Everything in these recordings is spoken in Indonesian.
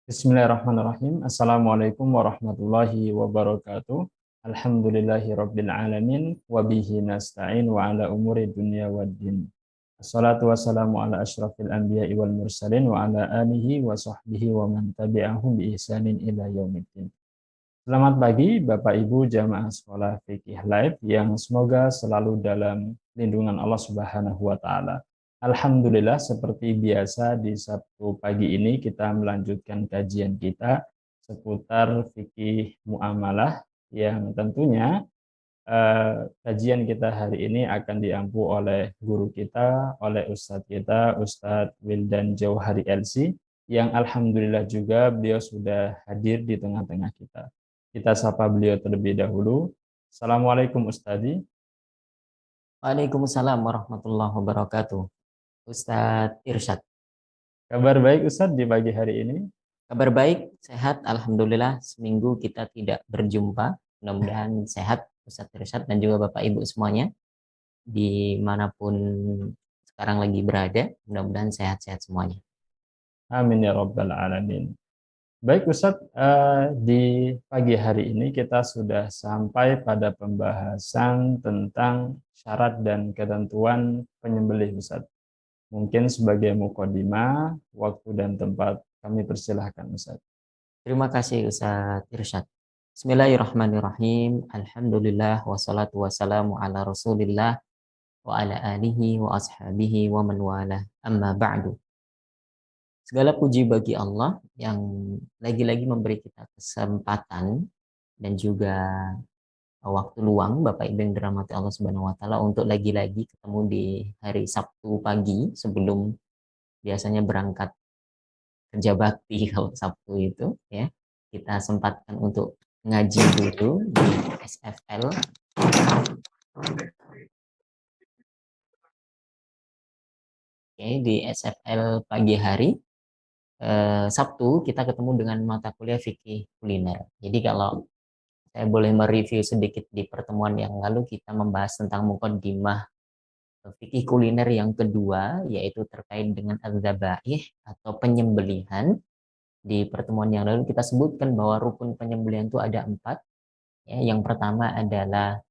Bismillahirrahmanirrahim. Assalamualaikum warahmatullahi wabarakatuh. Alhamdulillahi rabbil alamin. Wabihi nasta'in wa ala umuri dunya waddin. Assalatu wassalamu ala ashrafil anbiya'i wal mursalin wa ala alihi wa sahbihi wa man tabi'ahum bi ihsanin ila yaumiddin. Selamat pagi Bapak Ibu jamaah sekolah fikih live yang semoga selalu dalam lindungan Allah Subhanahu wa taala. Alhamdulillah seperti biasa di Sabtu pagi ini kita melanjutkan kajian kita seputar fikih muamalah yang tentunya kajian kita hari ini akan diampu oleh guru kita, oleh Ustadz kita, Ustadz Wildan Jauhari LC, yang alhamdulillah juga beliau sudah hadir di tengah-tengah kita. Kita sapa beliau terlebih dahulu. Assalamualaikum Ustadzi. Waalaikumsalam warahmatullahi wabarakatuh. Ustadz Irsyad. Kabar baik Ustadz di pagi hari ini? Kabar baik, sehat, alhamdulillah. Seminggu kita tidak berjumpa. Mudah-mudahan sehat Ustadz Irsyad dan juga Bapak Ibu semuanya dimanapun sekarang lagi berada. Mudah-mudahan sehat-sehat semuanya. Amin ya rabbal alamin. Baik Ustadz, di pagi hari ini kita sudah sampai pada pembahasan tentang syarat dan ketentuan penyembelih Ustadz. Mungkin sebagai mukadimah, waktu dan tempat kami persilahkan Ustadz. Terima kasih Ustadz Irsyad. Bismillahirrahmanirrahim. Alhamdulillah wassalatu wassalamu ala Rasulillah wa ala alihi wa ashabihi wa man wala. Amma ba'du. Segala puji bagi Allah yang lagi-lagi memberi kita kesempatan dan juga waktu luang Bapak Ibu yang dirahmati Allah Subhanahu wa taala untuk lagi-lagi ketemu di hari Sabtu pagi sebelum biasanya berangkat kerja bakti kalau Sabtu itu ya. Kita sempatkan untuk ngaji dulu di SFL. Oke, di SFL pagi hari Sabtu kita ketemu dengan mata kuliah fikih kuliner. Jadi kalau saya boleh mereview sedikit di pertemuan yang lalu kita membahas tentang muqaddimah fikih kuliner yang kedua yaitu terkait dengan adzaba'ih atau penyembelihan. Di pertemuan yang lalu kita sebutkan bahwa rukun penyembelihan itu ada 4. Ya, yang pertama adalah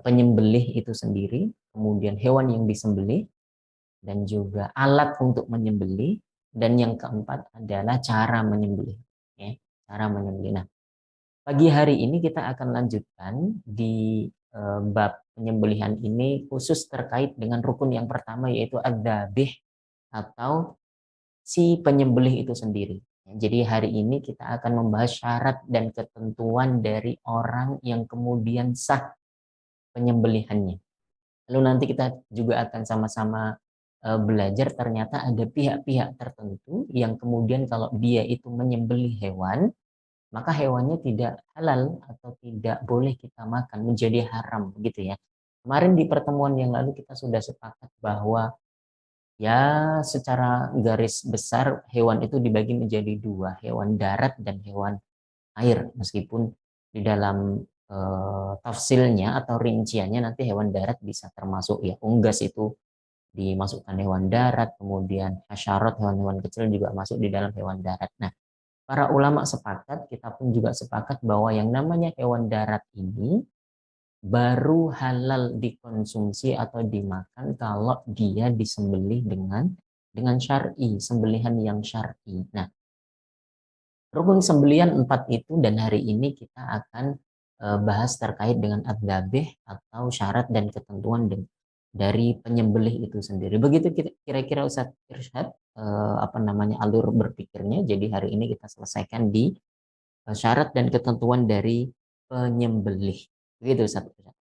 penyembelih itu sendiri, kemudian hewan yang disembelih dan juga alat untuk menyembelih, dan yang keempat adalah cara menyembelih. Ya, cara menyembelih. Nah, pagi hari ini kita akan lanjutkan di bab penyembelihan ini khusus terkait dengan rukun yang pertama yaitu adzabih atau si penyembelih itu sendiri. Jadi hari ini kita akan membahas syarat dan ketentuan dari orang yang kemudian sah penyembelihannya. Lalu nanti kita juga akan sama-sama belajar ternyata ada pihak-pihak tertentu yang kemudian kalau dia itu menyembelih hewan, maka hewannya tidak halal atau tidak boleh kita makan, menjadi haram begitu ya. Kemarin di pertemuan yang lalu kita sudah sepakat bahwa ya secara garis besar hewan itu dibagi menjadi 2, hewan darat dan hewan air. Meskipun di dalam tafsilnya atau rinciannya nanti hewan darat bisa termasuk ya unggas itu dimasukkan hewan darat, kemudian hasyarat hewan-hewan kecil juga masuk di dalam hewan darat. Nah, para ulama sepakat, kita pun juga sepakat bahwa yang namanya hewan darat ini baru halal dikonsumsi atau dimakan kalau dia disembelih dengan syar'i, sembelihan yang syar'i. Nah, rukun sembelihan 4 itu dan hari ini kita akan bahas terkait dengan adzabih atau syarat dan ketentuan dari penyembelih itu sendiri. Begitu kira-kira Ustadz Irsyad alur berpikirnya. Jadi hari ini kita selesaikan di syarat dan ketentuan dari penyembelih. Begitu Ustadz Irsyad.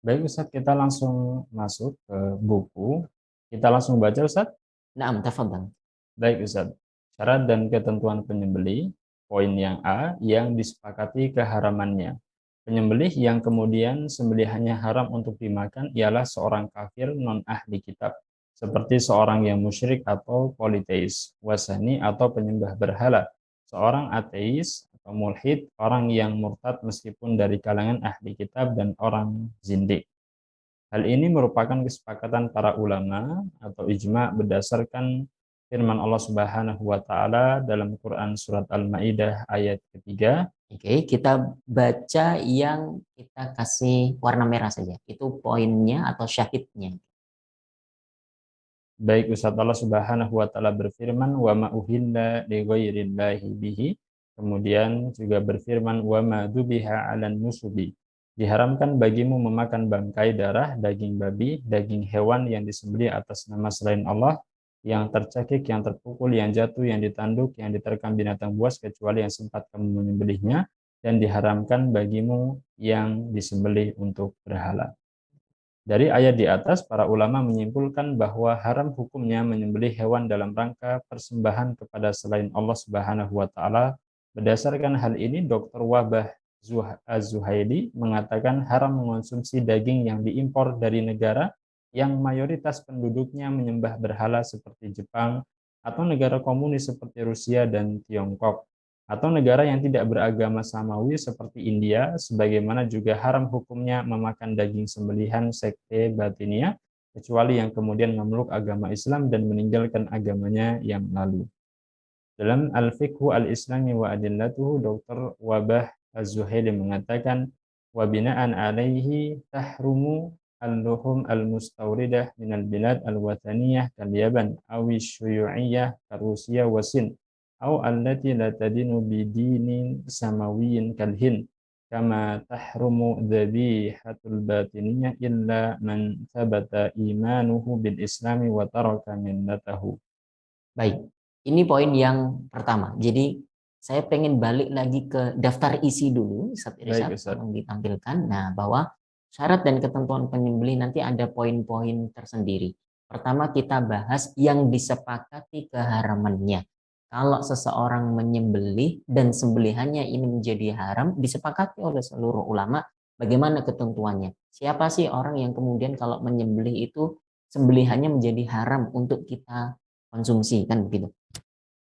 Baik Ustadz, kita langsung masuk ke buku. Kita langsung baca Ustadz. Naam, tafadhal. Baik Ustadz, syarat dan ketentuan penyembelih. Poin yang A, yang disepakati keharamannya. Penyembelih yang kemudian sembelihannya haram untuk dimakan ialah seorang kafir non-ahli kitab, seperti seorang yang musyrik atau politeis, wasani atau penyembah berhala, seorang ateis atau mulhid, orang yang murtad meskipun dari kalangan ahli kitab, dan orang zindik. Hal ini merupakan kesepakatan para ulama atau ijma berdasarkan firman Allah Subhanahu wa taala dalam Quran surat Al-Maidah ayat ketiga. Oke, kita baca yang kita kasih warna merah saja. Itu poinnya atau syahidnya. Baik, Ustaz, Allah Subhanahu wa taala berfirman wa ma uhilla li ghairillahi bihi. Kemudian juga berfirman wa ma dubiha 'alan nusubi. Diharamkan bagimu memakan bangkai darah, daging babi, daging hewan yang disembelih atas nama selain Allah, yang tercekik, yang terpukul, yang jatuh, yang ditanduk, yang diterkam binatang buas kecuali yang sempat kamu menyembelihnya, dan diharamkan bagimu yang disembelih untuk berhala. Dari ayat di atas, para ulama menyimpulkan bahwa haram hukumnya menyembelih hewan dalam rangka persembahan kepada selain Allah Subhanahu wa taala. Berdasarkan hal ini, Dr. Wabah Az-Zuhaili mengatakan haram mengonsumsi daging yang diimpor dari negara yang mayoritas penduduknya menyembah berhala seperti Jepang, atau negara komunis seperti Rusia dan Tiongkok, atau negara yang tidak beragama samawi seperti India, sebagaimana juga haram hukumnya memakan daging sembelihan sekte Batinia, kecuali yang kemudian memeluk agama Islam dan meninggalkan agamanya yang lalu. Dalam Al-Fiqhu Al-Islami wa Adillatuhu, Dr. Wabah Az-Zuhaili mengatakan, wa bina'an alaihi tahrumu al-luhum al-mustawridah minal bilad al-wataniyah kal-Yaban awi syuyu'iyah karusia wasin au allati la tadinu bidinin samawiyin kal-Hind kama tahrumu dhabihatul batiniyah illa man thabata imanuhu bil islami wa taraka millatahu. Baik, ini poin yang pertama. Jadi saya pengen balik lagi ke daftar isi dulu, Ustaz Irsyad, Baik, Ustaz. tolong ditampilkan. Nah, bahwa syarat dan ketentuan penyembelih nanti ada poin-poin tersendiri. Pertama kita bahas yang disepakati keharamannya. Kalau seseorang menyembelih dan sembelihannya ini menjadi haram, disepakati oleh seluruh ulama, bagaimana ketentuannya? Siapa sih orang yang kemudian kalau menyembelih itu sembelihannya menjadi haram untuk kita konsumsi, kan begitu.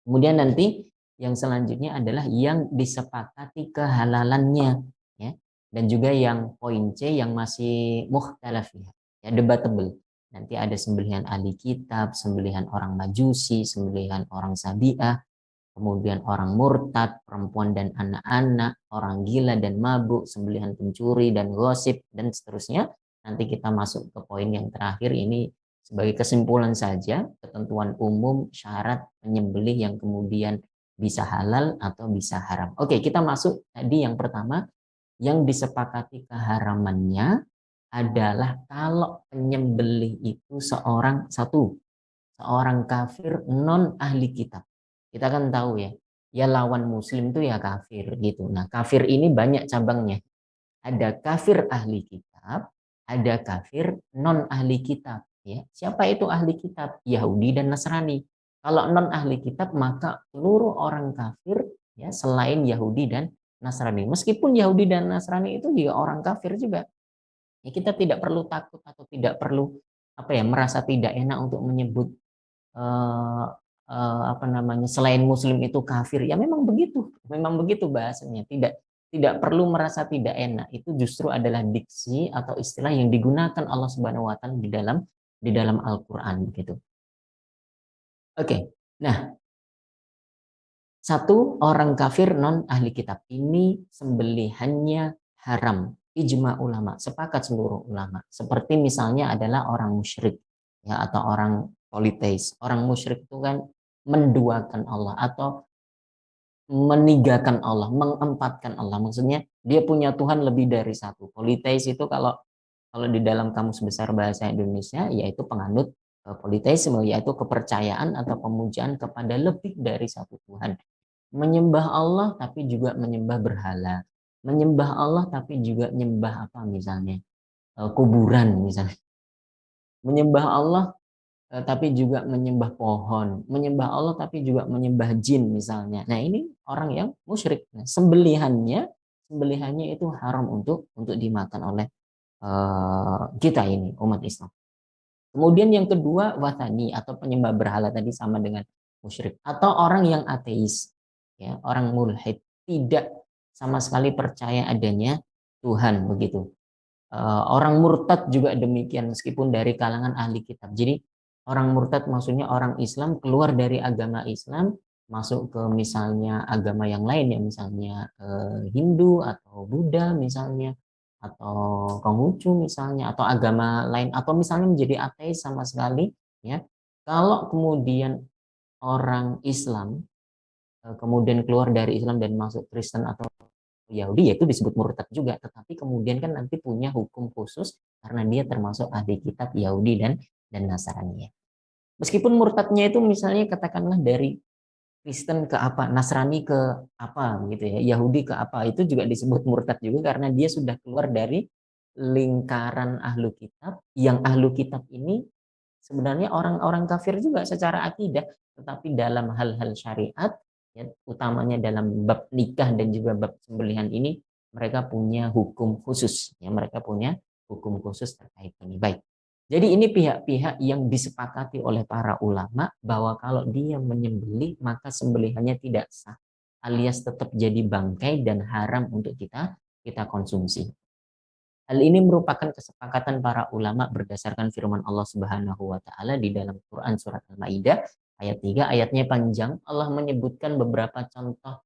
Kemudian nanti yang selanjutnya adalah yang disepakati kehalalannya, ya, dan juga yang poin C yang masih mukhtalaf, ya, debatable. Nanti ada sembelihan ahli kitab, sembelihan orang majusi, sembelihan orang sabiah, kemudian orang murtad, perempuan dan anak-anak, orang gila dan mabuk, sembelihan pencuri dan gosip, dan seterusnya. Nanti kita masuk ke poin yang terakhir, ini sebagai kesimpulan saja, ketentuan umum syarat penyembelih yang kemudian bisa halal atau bisa haram. Oke, kita masuk tadi yang pertama, yang disepakati keharamannya adalah kalau penyembelih itu seorang kafir non ahli kitab. Kita kan tahu ya, ya lawan muslim itu ya kafir gitu. Nah, kafir ini banyak cabangnya. Ada kafir ahli kitab, ada kafir non ahli kitab, ya. Siapa itu ahli kitab? Yahudi dan Nasrani. Kalau non ahli kitab maka seluruh orang kafir, ya, selain Yahudi dan Nasrani. Meskipun Yahudi dan Nasrani itu juga orang kafir juga. Ya, kita tidak perlu takut atau tidak perlu merasa tidak enak untuk menyebut eh, selain muslim itu kafir. Ya memang begitu bahasanya. Tidak perlu merasa tidak enak. Itu justru adalah diksi atau istilah yang digunakan Allah Subhanahu wa taala di dalam Al-Qur'an begitu. Oke. Nah, satu orang kafir non ahli kitab ini sembelihannya haram. Ijma ulama, sepakat seluruh ulama. Seperti misalnya adalah orang musyrik, ya, atau orang politeis. Orang musyrik itu kan menduakan Allah atau menigakan Allah, mengempatkan Allah. Maksudnya dia punya Tuhan lebih dari satu. Politeis itu kalau kalau di dalam kamus besar bahasa Indonesia yaitu penganut politeisme, yaitu kepercayaan atau pemujaan kepada lebih dari satu Tuhan. Menyembah Allah tapi juga menyembah berhala. Menyembah Allah tapi juga menyembah misalnya kuburan misalnya. Menyembah Allah tapi juga menyembah pohon, menyembah Allah tapi juga menyembah jin misalnya. Nah, ini orang yang musyrik. Nah, sembelihannya itu haram untuk dimakan oleh kita ini umat Islam. Kemudian yang kedua wathani atau penyembah berhala tadi sama dengan musyrik atau orang yang ateis, ya, orang mulhid, tidak sama sekali percaya adanya Tuhan begitu. Orang murtad juga demikian meskipun dari kalangan ahli kitab. Jadi Orang murtad maksudnya orang Islam keluar dari agama Islam, masuk ke misalnya agama yang lain ya, misalnya Hindu atau Buddha misalnya, atau Konghucu misalnya, atau agama lain, atau misalnya menjadi ateis sama sekali, ya. Kalau kemudian orang Islam kemudian keluar dari Islam dan masuk Kristen atau Yahudi, yaitu disebut murtad juga, tetapi kemudian kan nanti punya hukum khusus karena dia termasuk ahli kitab Yahudi dan Nasrani, ya. Meskipun murtadnya itu misalnya katakanlah dari Kristen ke apa, Nasrani ke apa gitu ya, Yahudi ke apa, itu juga disebut murtad juga karena dia sudah keluar dari lingkaran ahlu kitab, yang ahlu kitab ini sebenarnya orang-orang kafir juga secara akidah, tetapi dalam hal-hal syariat, ya, utamanya dalam bab nikah dan juga bab sembelihan ini, mereka punya hukum khusus, ya, mereka punya hukum khusus terkait ini. Baik. Jadi ini pihak-pihak yang disepakati oleh para ulama bahwa kalau dia menyembelih maka sembelihannya tidak sah, alias tetap jadi bangkai dan haram untuk kita konsumsi. Hal ini merupakan kesepakatan para ulama berdasarkan firman Allah Subhanahu wa taala di dalam Quran surat Al-Maidah ayat 3, ayatnya panjang. Allah menyebutkan beberapa contoh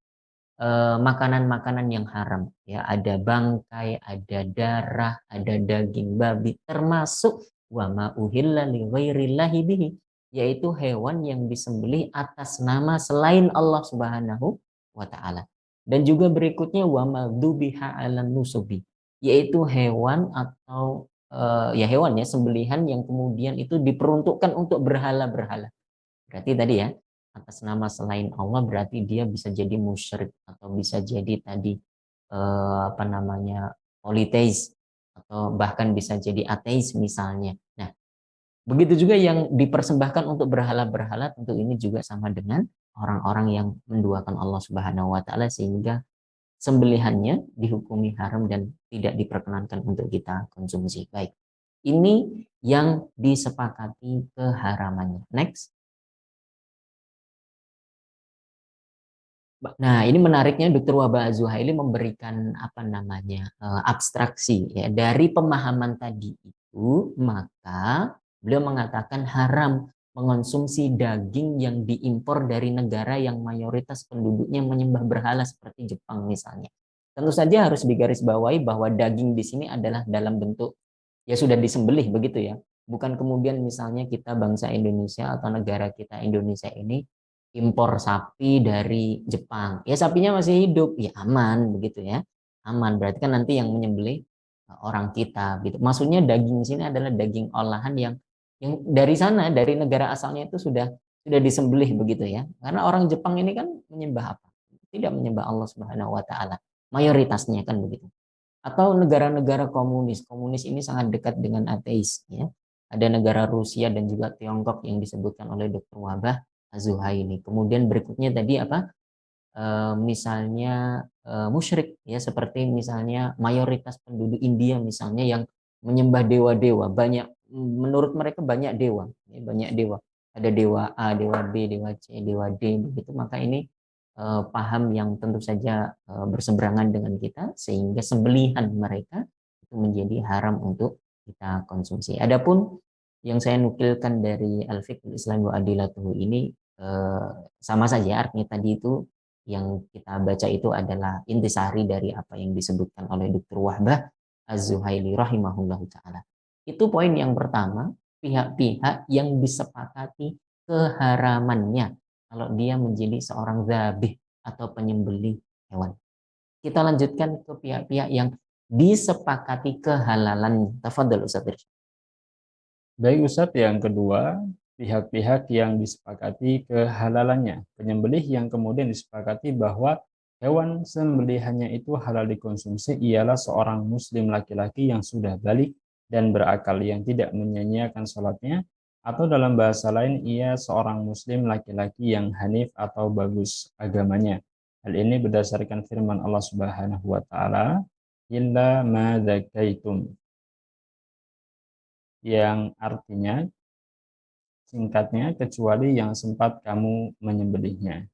makanan-makanan yang haram, ya, ada bangkai, ada darah, ada daging babi, termasuk wa ma uhilla li ghairillahi bihi, yaitu hewan yang disembelih atas nama selain Allah Subhanahu wa taala. Dan juga berikutnya wa ma dzubiha 'alan nusubi, yaitu hewan atau ya hewan ya sembelihan yang kemudian itu diperuntukkan untuk berhala-berhala. Berarti tadi ya, atas nama selain Allah berarti dia bisa jadi musyrik atau bisa jadi tadi apa namanya politeis atau bahkan bisa jadi ateis misalnya. Nah, begitu juga yang dipersembahkan untuk berhala-berhala, tentu ini juga sama dengan orang-orang yang menduakan Allah Subhanahu wa taala sehingga sembelihannya dihukumi haram dan tidak diperkenankan untuk kita konsumsi. Baik. Ini yang disepakati keharamannya. Next. Nah, ini menariknya Dr. Wahbah Az-Zuhaili memberikan apa namanya abstraksi ya dari pemahaman tadi itu, maka beliau mengatakan haram mengonsumsi daging yang diimpor dari negara yang mayoritas penduduknya menyembah berhala seperti Jepang misalnya. Tentu saja harus digarisbawahi bahwa daging di sini adalah dalam bentuk ya sudah disembelih begitu ya. Bukan kemudian misalnya kita bangsa Indonesia atau negara kita Indonesia ini impor sapi dari Jepang. Ya sapinya masih hidup, ya aman begitu ya. Aman berarti kan nanti yang menyembelih orang kita gitu. Maksudnya daging di sini adalah daging olahan yang dari sana, dari negara asalnya itu sudah disembelih begitu ya. Karena orang Jepang ini kan menyembah apa? Tidak menyembah Allah Subhanahu wa taala. Mayoritasnya kan begitu. Atau negara-negara komunis. Komunis ini sangat dekat dengan ateis ya. Ada negara Rusia dan juga Tiongkok yang disebutkan oleh Dr. Wahbah Az-Zuhaili. Kemudian berikutnya tadi apa? Misalnya musyrik ya, seperti misalnya mayoritas penduduk India misalnya yang menyembah dewa-dewa, banyak, menurut mereka banyak dewa, ya, banyak dewa. Ada dewa A, dewa B, dewa C, dewa D begitu, maka ini paham yang tentu saja berseberangan dengan kita sehingga sembelihan mereka itu menjadi haram untuk kita konsumsi. Adapun yang saya nukilkan dari Al-Fiqhul Islam wa Adilatuhu ini sama saja artinya tadi itu yang kita baca itu adalah intisari dari apa yang disebutkan oleh Dr. Wahbah Az-Zuhaili rahimahullahu taala. Itu poin yang pertama, pihak-pihak yang disepakati keharamannya kalau dia menjadi seorang zabih atau penyembelih hewan. Kita lanjutkan ke pihak-pihak yang disepakati kehalalannya. Tafadhol Ustaz Irsyad. Baik Ustadz, yang kedua, pihak-pihak yang disepakati kehalalannya. Penyembelih yang kemudian disepakati bahwa hewan sembelihannya itu halal dikonsumsi ialah seorang muslim laki-laki yang sudah balik dan berakal, yang tidak menyia-nyiakan sholatnya, atau dalam bahasa lain ia seorang muslim laki-laki yang hanif atau bagus agamanya. Hal ini berdasarkan firman Allah Subhanahu wa taala, "Illa ma zakaitum", yang artinya singkatnya kecuali yang sempat kamu menyembelihnya.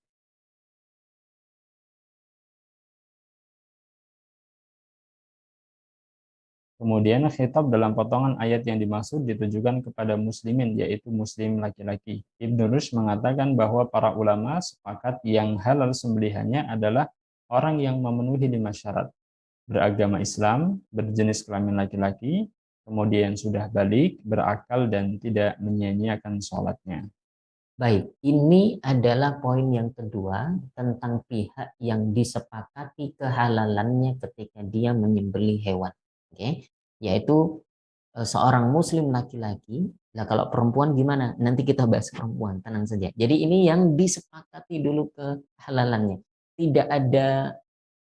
Kemudian khitab dalam potongan ayat yang dimaksud ditujukan kepada muslimin, yaitu muslim laki-laki. Ibnu Rushd mengatakan bahwa para ulama sepakat yang halal sembelihannya adalah orang yang memenuhi 5 syarat. Beragama Islam, berjenis kelamin laki-laki, kemudian sudah balik, berakal, dan tidak menyia-nyiakan sholatnya. Baik, ini adalah poin yang kedua tentang pihak yang disepakati kehalalannya ketika dia menyembelih hewan. Oke, yaitu seorang muslim laki-laki. Nah, kalau perempuan gimana? Nanti kita bahas perempuan, tenang saja. Jadi ini yang disepakati dulu kehalalannya. Tidak ada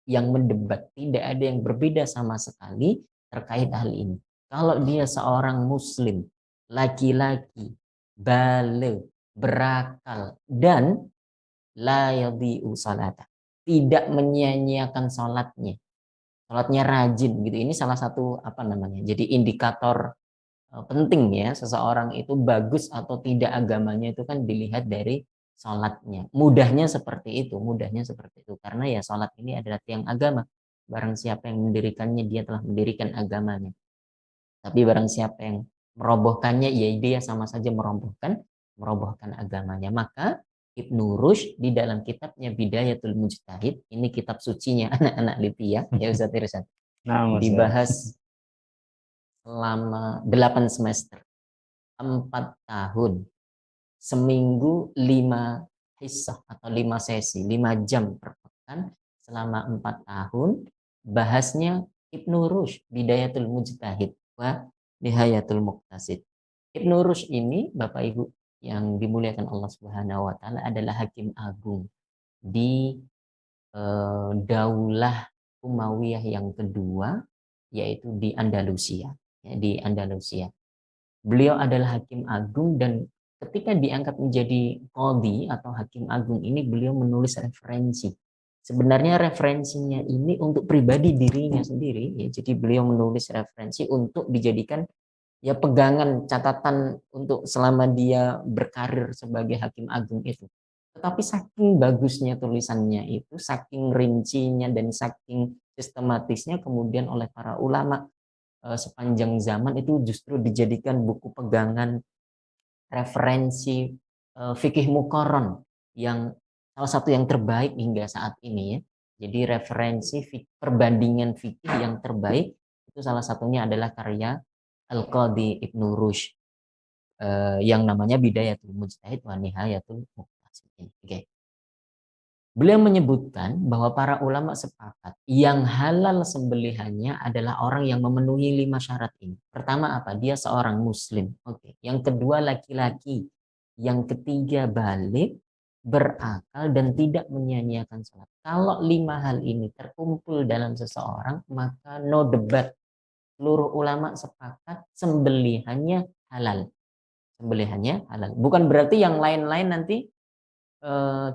yang mendebat, tidak ada yang berbeda sama sekali terkait hal ini. Kalau dia seorang muslim, laki-laki, baligh, berakal, dan la yadhi'u salata, tidak menyia-nyiakan salatnya. Salatnya rajin gitu. Ini salah satu apa namanya? Jadi indikator penting ya, seseorang itu bagus atau tidak agamanya itu kan dilihat dari sholatnya. Mudahnya seperti itu. Karena ya sholat ini adalah tiang agama. Barang siapa yang mendirikannya, dia telah mendirikan agamanya. Tapi barang siapa yang merobohkannya, ya dia sama saja merobohkan agamanya. Maka Ibnu Rushd di dalam kitabnya Bidayatul Mujtahid, ini kitab sucinya anak-anak Libya, ya Ustaz Irsyad, Nah, Ustaz. dibahas selama 8 semester, 4 tahun, seminggu 5 hissah atau 5 sesi, 5 jam per pekan selama 4 tahun, bahasnya Ibnu Rushd, Bidayatul Mujtahid wa Nihayatul Muqtasid. Ibnu Rushd ini, Bapak Ibu yang dimuliakan Allah Subhanahu wa taala, adalah hakim agung di Daulah Umayyah yang kedua, yaitu di Andalusia, ya, di Andalusia. Beliau adalah hakim agung dan ketika diangkat menjadi qadhi atau hakim agung ini beliau menulis referensi. Sebenarnya referensinya ini untuk pribadi dirinya sendiri, ya. Jadi beliau menulis referensi untuk dijadikan ya pegangan catatan untuk selama dia berkarir sebagai hakim agung itu. Tetapi saking bagusnya tulisannya itu, saking rincinya dan saking sistematisnya, kemudian oleh para ulama sepanjang zaman itu justru dijadikan buku pegangan referensi fikih muqarron yang salah satu yang terbaik hingga saat ini ya. Jadi referensi perbandingan fikih yang terbaik itu salah satunya adalah karya Al-Qadhi Ibnu Rushd yang namanya Bidayatul Mujtahid wa Nihayatul Muqtasid. Oke. Beliau menyebutkan bahwa para ulama sepakat yang halal sembelihannya adalah orang yang memenuhi 5 syarat ini. Pertama apa? Dia seorang muslim. Oke. Yang kedua laki-laki. Yang ketiga balik, berakal dan tidak menyia-nyiakan salat. Kalau 5 hal ini terkumpul dalam seseorang, maka no debat. Seluruh ulama sepakat sembelihannya halal. Sembelihannya halal. Bukan berarti yang lain-lain nanti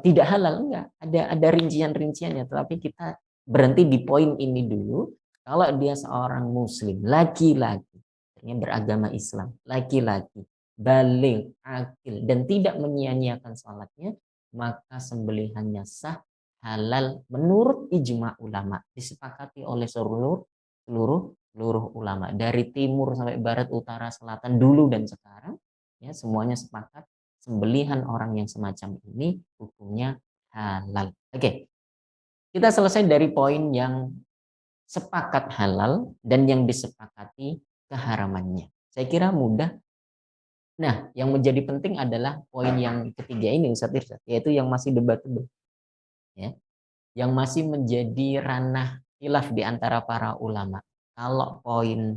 tidak halal, enggak, ada rincian-rinciannya, tetapi kita berhenti di poin ini dulu. Kalau dia seorang muslim laki-laki yang beragama Islam, laki-laki baligh, akil dan tidak menyia-nyiakan salatnya, maka sembelihannya sah, halal menurut ijma ulama, disepakati oleh seluruh seluruh seluruh ulama dari timur sampai barat, utara, selatan, dulu dan sekarang, ya semuanya sepakat sembelihan orang yang semacam ini hukumnya halal. Oke, kita selesai dari poin yang sepakat halal dan yang disepakati keharamannya. Saya kira mudah. Nah, yang menjadi penting adalah poin yang ketiga ini, Ustaz Irsyad, yaitu yang masih debatable, ya, yang masih menjadi ranah khilaf di antara para ulama. Kalau poin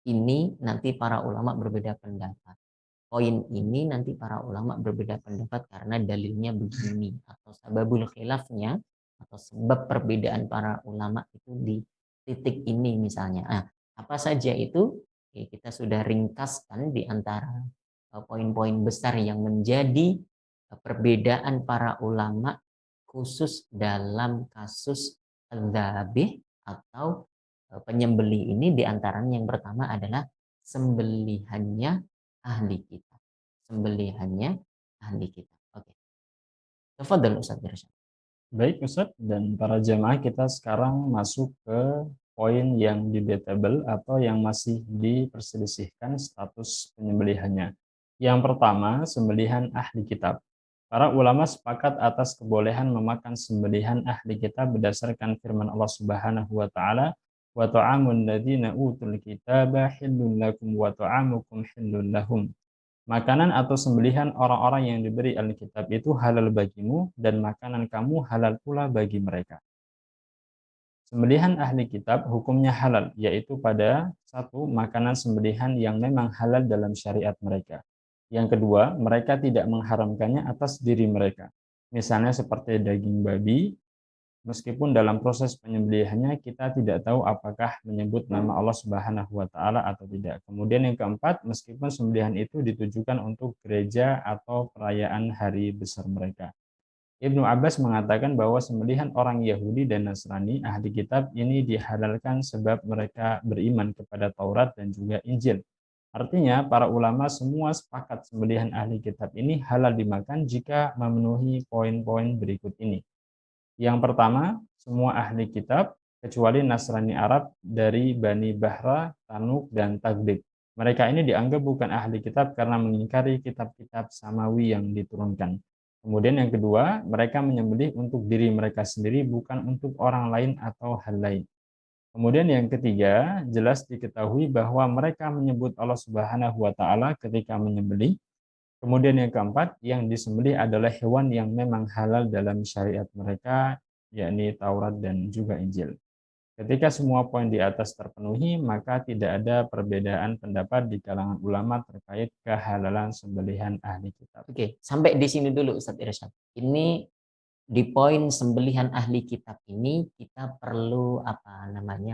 ini nanti para ulama berbeda pendapat. Poin ini nanti para ulama berbeda pendapat karena dalilnya begini, atau sababul khilafnya atau sebab perbedaan para ulama itu di titik ini misalnya. Nah, apa saja itu? Oke, kita sudah ringkaskan di antara poin-poin besar yang menjadi perbedaan para ulama khusus dalam kasus dzabih atau penyembelih ini. Di antaranya yang pertama adalah sembelihannya ahli kita. Sembelihannya ahli kita. Oke. Tafadhal Ustaz Irsyad. Baik Ustaz, dan para jemaah, kita sekarang masuk ke poin yang debatable atau yang masih diperselisihkan status penyembelihannya. Yang pertama, sembelihan ahli kitab. Para ulama sepakat atas kebolehan memakan sembelihan ahli kitab berdasarkan firman Allah Subhanahu wa taala, "Wa ta'amul ladzina utul kitaba hillun lakum wa ta'amukum hillun lahum." Makanan atau sembelihan orang-orang yang diberi Alkitab itu halal bagimu dan makanan kamu halal pula bagi mereka. Sembelihan ahli kitab hukumnya halal, yaitu pada satu, makanan sembelihan yang memang halal dalam syariat mereka. Yang kedua, mereka tidak mengharamkannya atas diri mereka. Misalnya seperti daging babi, meskipun dalam proses penyembelihannya kita tidak tahu apakah menyebut nama Allah Subhanahu wa taala atau tidak. Kemudian yang keempat, meskipun sembelihan itu ditujukan untuk gereja atau perayaan hari besar mereka. Ibnu Abbas mengatakan bahwa sembelihan orang Yahudi dan Nasrani ahli kitab ini dihalalkan sebab mereka beriman kepada Taurat dan juga Injil. Artinya, para ulama semua sepakat sembelihan ahli kitab ini halal dimakan jika memenuhi poin-poin berikut ini. Yang pertama, semua ahli kitab kecuali Nasrani Arab dari Bani Bahra, Tanuk, dan Taglib. Mereka ini dianggap bukan ahli kitab karena mengingkari kitab-kitab samawi yang diturunkan. Kemudian yang kedua, mereka menyembelih untuk diri mereka sendiri bukan untuk orang lain atau hal lain. Kemudian yang ketiga, jelas diketahui bahwa mereka menyebut Allah Subhanahu wa taala ketika menyembelih. Kemudian yang keempat, yang disembelih adalah hewan yang memang halal dalam syariat mereka, yakni Taurat dan juga Injil. Ketika semua poin di atas terpenuhi, maka tidak ada perbedaan pendapat di kalangan ulama terkait kehalalan sembelihan ahli kitab. Oke, sampai di sini dulu Ustadz Irsyad. Ini di poin sembelihan ahli kitab ini kita perlu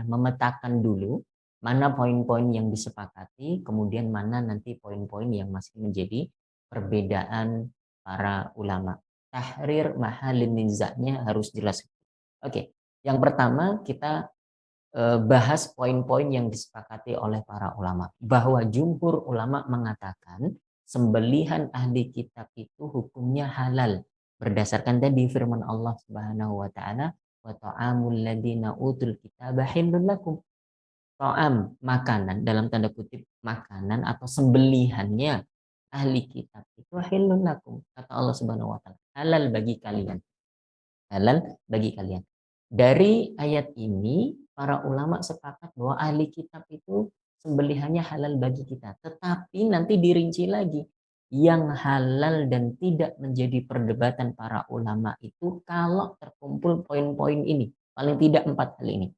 memetakan dulu mana poin-poin yang disepakati, kemudian mana nanti poin-poin yang masih menjadi perbedaan para ulama. Tahrir mahalin nizaknya harus jelas. Oke, yang pertama kita bahas poin-poin yang disepakati oleh para ulama. Bahwa jumhur ulama mengatakan sembelihan ahli kitab itu hukumnya halal. Berdasarkan tadi firman Allah Subhanahu wa taala, wa ta'amul ladina utul kitaba hillun lakum. Ta'am, makanan dalam tanda kutip makanan atau sembelihannya ahli kitab itu hillun lakum. Kata Allah Subhanahu wa taala, halal bagi kalian. Halal bagi kalian. Dari ayat ini, para ulama sepakat bahwa ahli kitab itu sembelihannya halal bagi kita. Tetapi nanti dirinci lagi. Yang halal dan tidak menjadi perdebatan para ulama itu kalau terkumpul poin-poin ini. Paling tidak 4 hal ini.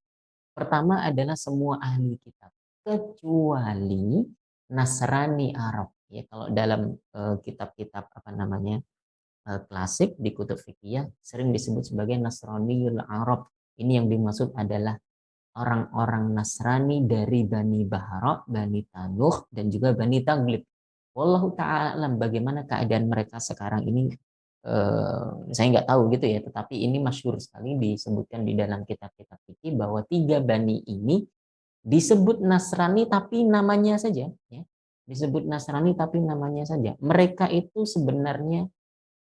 Pertama adalah semua ahli kitab. Kecuali Nasrani Arab. Ya, kalau dalam kitab-kitab klasik di kutub fikih sering disebut sebagai Nasraniyul Arab. Ini yang dimaksud adalah orang-orang Nasrani dari Bani Bahra, Bani Tanuh, dan juga Bani Taglib. Wallahu ta'ala bagaimana keadaan mereka sekarang ini saya nggak tahu gitu ya, tetapi ini masyhur sekali disebutkan di dalam kitab-kitab fikih bahwa 3 Bani ini disebut Nasrani tapi namanya saja, ya. Disebut Nasrani tapi namanya saja. Mereka itu sebenarnya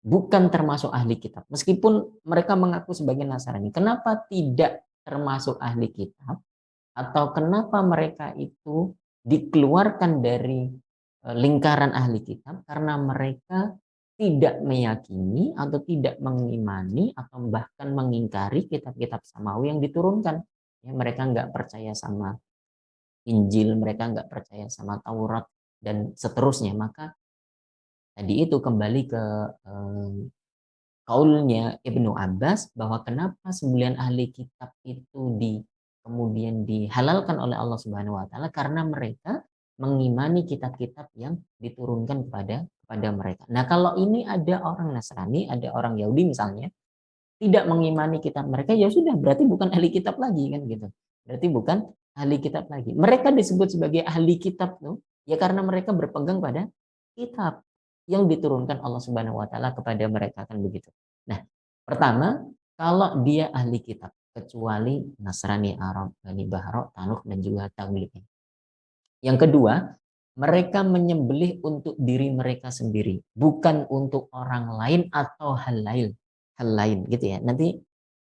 bukan termasuk ahli kitab. Meskipun mereka mengaku sebagai Nasrani. Kenapa tidak termasuk ahli kitab? Atau kenapa mereka itu dikeluarkan dari lingkaran ahli kitab? Karena mereka tidak meyakini atau tidak mengimani atau bahkan mengingkari kitab-kitab samawi yang diturunkan. Ya, mereka nggak percaya sama Injil, mereka nggak percaya sama Taurat, dan seterusnya. Maka tadi itu kembali ke kaulnya Ibnu Abbas bahwa kenapa sembelihan ahli kitab itu kemudian dihalalkan oleh Allah Subhanahu wa taala karena mereka mengimani kitab-kitab yang diturunkan kepada mereka. Nah, kalau ini ada orang Nasrani, ada orang Yahudi misalnya, tidak mengimani kitab mereka, ya sudah berarti bukan ahli kitab lagi kan gitu. Berarti bukan ahli kitab lagi. Mereka disebut sebagai ahli kitab tuh ya karena mereka berpegang pada kitab yang diturunkan Allah Subhanahu wa taala kepada mereka kan begitu. Nah, pertama, kalau dia ahli kitab kecuali Nasrani Arab, Bani Bahra, Tanuh, dan juga Taglib. Yang kedua, mereka menyembelih untuk diri mereka sendiri, bukan untuk orang lain atau hal lain gitu ya. Nanti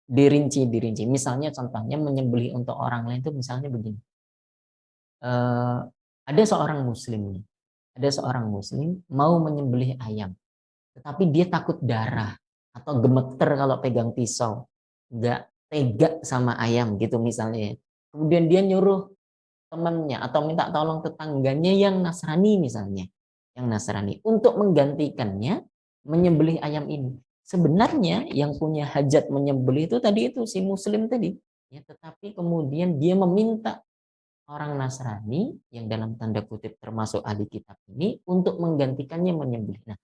dirinci. Misalnya contohnya menyembelih untuk orang lain itu misalnya begini. Ada seorang muslim nih. Ada seorang muslim mau menyembelih ayam, tetapi dia takut darah atau gemeter kalau pegang pisau, nggak tega sama ayam gitu misalnya. Kemudian dia nyuruh temannya atau minta tolong tetangganya yang Nasrani misalnya, yang Nasrani untuk menggantikannya menyembelih ayam ini. Sebenarnya yang punya hajat menyembelih itu tadi itu si muslim tadi, ya, tetapi kemudian dia meminta orang Nasrani yang dalam tanda kutip termasuk ahli kitab ini untuk menggantikannya menyembelih. Nah,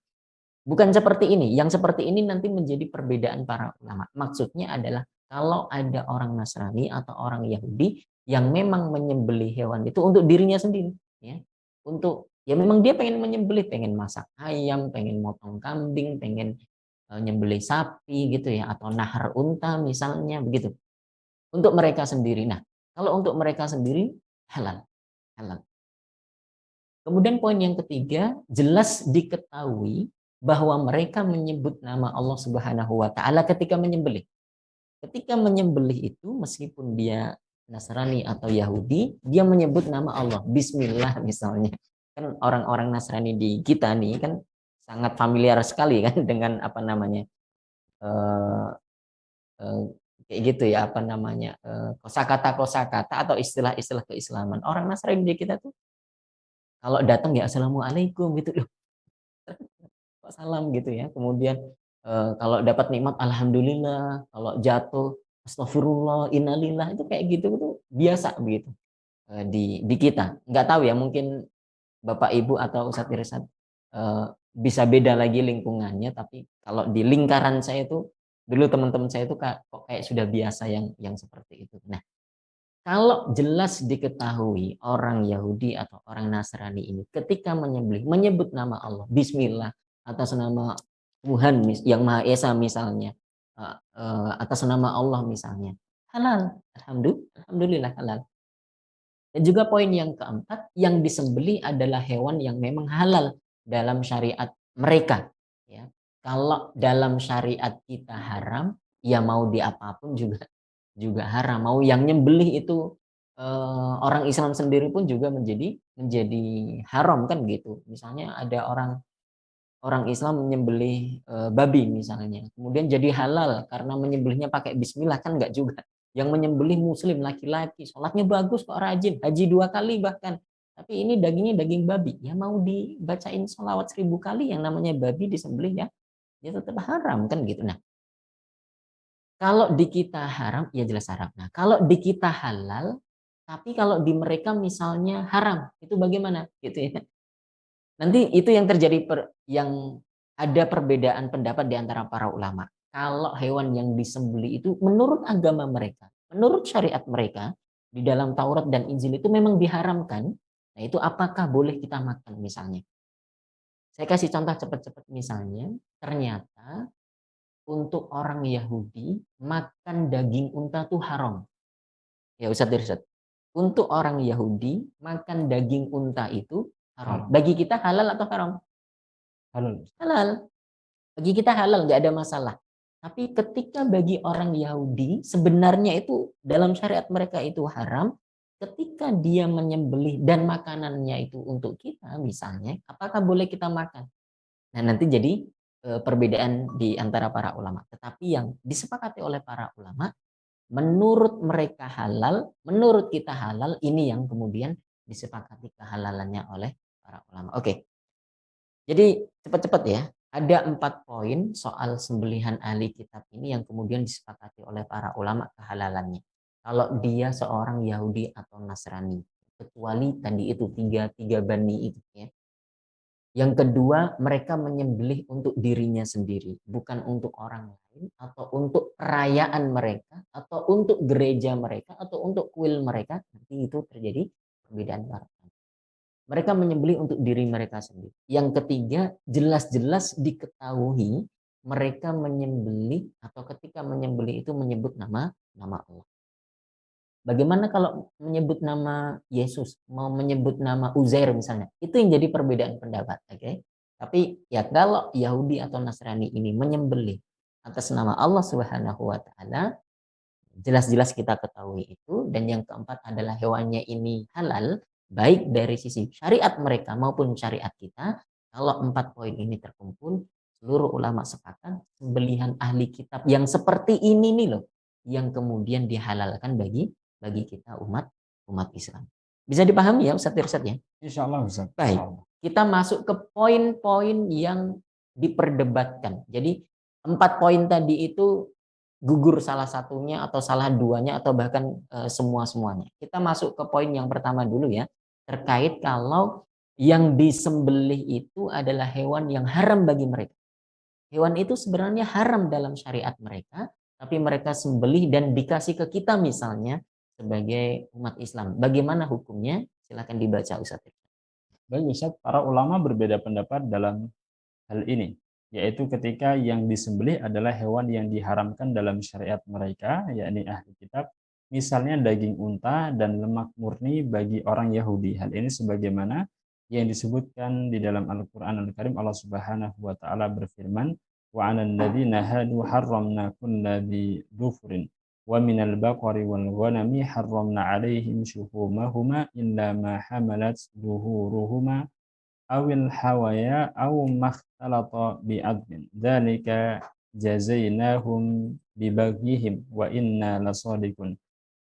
bukan seperti ini. Yang seperti ini nanti menjadi perbedaan para ulama. Maksudnya adalah kalau ada orang Nasrani atau orang Yahudi yang memang menyembelih hewan itu untuk dirinya sendiri, ya, untuk ya memang dia pengen menyembelih, pengen masak ayam, pengen motong kambing, pengen nyembelih sapi gitu ya, atau nahar unta misalnya begitu. Untuk mereka sendiri. Nah, kalau untuk mereka sendiri halal, halal. Kemudian poin yang ketiga, jelas diketahui bahwa mereka menyebut nama Allah Subhanahu wa taala ketika menyembelih. Ketika menyembelih itu meskipun dia Nasrani atau Yahudi, dia menyebut nama Allah, bismillah misalnya. Kan orang-orang Nasrani di kita nih kan sangat familiar sekali kan dengan apa namanya? eh, eh, kayak gitu ya, apa namanya? Kosakata-kosakata atau istilah-istilah keislaman. Orang Nasrani di kita tuh kalau datang ya assalamualaikum gitu loh, kok salam gitu ya. Kemudian kalau dapat nikmat alhamdulillah, kalau jatuh astagfirullah, innalillah, itu kayak gitu itu biasa begitu di kita. Nggak tahu ya, mungkin Bapak Ibu atau Ustadz Irsad bisa beda lagi lingkungannya, tapi kalau di lingkaran saya itu dulu teman-teman saya itu kok kayak sudah biasa yang seperti itu. Nah, kalau jelas diketahui orang Yahudi atau orang Nasrani ini ketika menyembelih menyebut nama Allah, Bismillah, atas nama Tuhan yang Maha Esa misalnya, atas nama Allah misalnya, halal, alhamdulillah halal. Dan juga poin yang keempat, yang disembelih adalah hewan yang memang halal dalam syariat mereka. Ya, kalau dalam syariat kita haram, ya mau di apapun juga haram. Mau yang nyembelih itu orang Islam sendiri pun juga menjadi haram kan gitu. Misalnya ada orang orang Islam menyembelih babi misalnya, kemudian jadi halal karena menyembelihnya pakai Bismillah, kan enggak juga. Yang menyembelih Muslim laki-laki, sholatnya bagus kok, rajin, haji 2 kali bahkan. Tapi ini dagingnya daging babi, ya mau dibacain sholawat 1000 kali yang namanya babi disembelih ya tetap haram kan gitu. Nah, kalau di kita haram, ya jelas haram. Nah, kalau di kita halal, tapi kalau di mereka misalnya haram, itu bagaimana? Gitu ya. Nanti itu yang terjadi yang ada perbedaan pendapat di antara para ulama. Kalau hewan yang disembelih itu menurut agama mereka, menurut syariat mereka, di dalam Taurat dan Injil itu memang diharamkan. Nah, itu apakah boleh kita makan misalnya? Saya kasih contoh cepat-cepat misalnya, ternyata untuk orang Yahudi makan daging unta tuh haram. Ya Ustadz Irsad. Untuk orang Yahudi makan daging unta itu haram. Bagi kita halal atau haram? Halal. Halal. Bagi kita halal, nggak ada masalah. Tapi ketika bagi orang Yahudi sebenarnya itu dalam syariat mereka itu haram. Ketika dia menyembelih dan makanannya itu untuk kita misalnya, apakah boleh kita makan? Nah, nanti jadi perbedaan di antara para ulama. Tetapi yang disepakati oleh para ulama, menurut mereka halal, menurut kita halal, ini yang kemudian disepakati kehalalannya oleh para ulama. Oke, jadi cepat-cepat ya. Ada 4 poin soal sembelihan ahli kitab ini yang kemudian disepakati oleh para ulama kehalalannya. Kalau dia seorang Yahudi atau Nasrani, kecuali tadi itu tiga bani itu ya. Yang kedua, mereka menyembelih untuk dirinya sendiri, bukan untuk orang lain, atau untuk perayaan mereka, atau untuk gereja mereka, atau untuk kuil mereka. Nanti itu terjadi perbedaan para. Mereka menyembelih untuk diri mereka sendiri. Yang ketiga, jelas-jelas diketahui mereka menyembelih atau ketika menyembelih itu menyebut nama Allah. Bagaimana kalau menyebut nama Yesus, mau menyebut nama Uzair misalnya? Itu yang jadi perbedaan pendapat, oke? Tapi ya kalau Yahudi atau Nasrani ini menyembelih atas nama Allah Subhanahu wa taala, jelas-jelas kita ketahui itu. Dan yang keempat adalah hewannya ini halal, baik dari sisi syariat mereka maupun syariat kita. Kalau 4 poin ini terkumpul, seluruh ulama sepakat sembelihan ahli kitab yang seperti ini nih loh, yang kemudian dihalalkan bagi kita umat Islam. Bisa dipahami ya Ustadz Irsad ya? Insya Allah Ustaz. Baik, kita masuk ke poin-poin yang diperdebatkan. Jadi 4 poin tadi itu gugur salah satunya atau salah duanya atau bahkan semua-semuanya. Kita masuk ke poin yang pertama dulu ya, terkait kalau yang disembelih itu adalah hewan yang haram bagi mereka. Hewan itu sebenarnya haram dalam syariat mereka, tapi mereka sembelih dan dikasih ke kita misalnya sebagai umat Islam. Bagaimana hukumnya? Silakan dibaca Ustaz. Baik Ustaz, para ulama berbeda pendapat dalam hal ini, yaitu ketika yang disembelih adalah hewan yang diharamkan dalam syariat mereka, yakni ahli kitab, misalnya daging unta dan lemak murni bagi orang Yahudi. Hal ini sebagaimana yang disebutkan di dalam Al-Quran Al-Karim. Allah Subhanahu wa Ta'ala berfirman, wa 'alal ladzina hadu harramna kulla dzi dzufrin wa minal baqari wal ghanami harramna 'alaihim shuhumahuma illa ma hamalat zuhuruhuma awil hawaya aw makhtalata bi'admin dzalika jazainahum bibaghihim wa inna lasadiqun.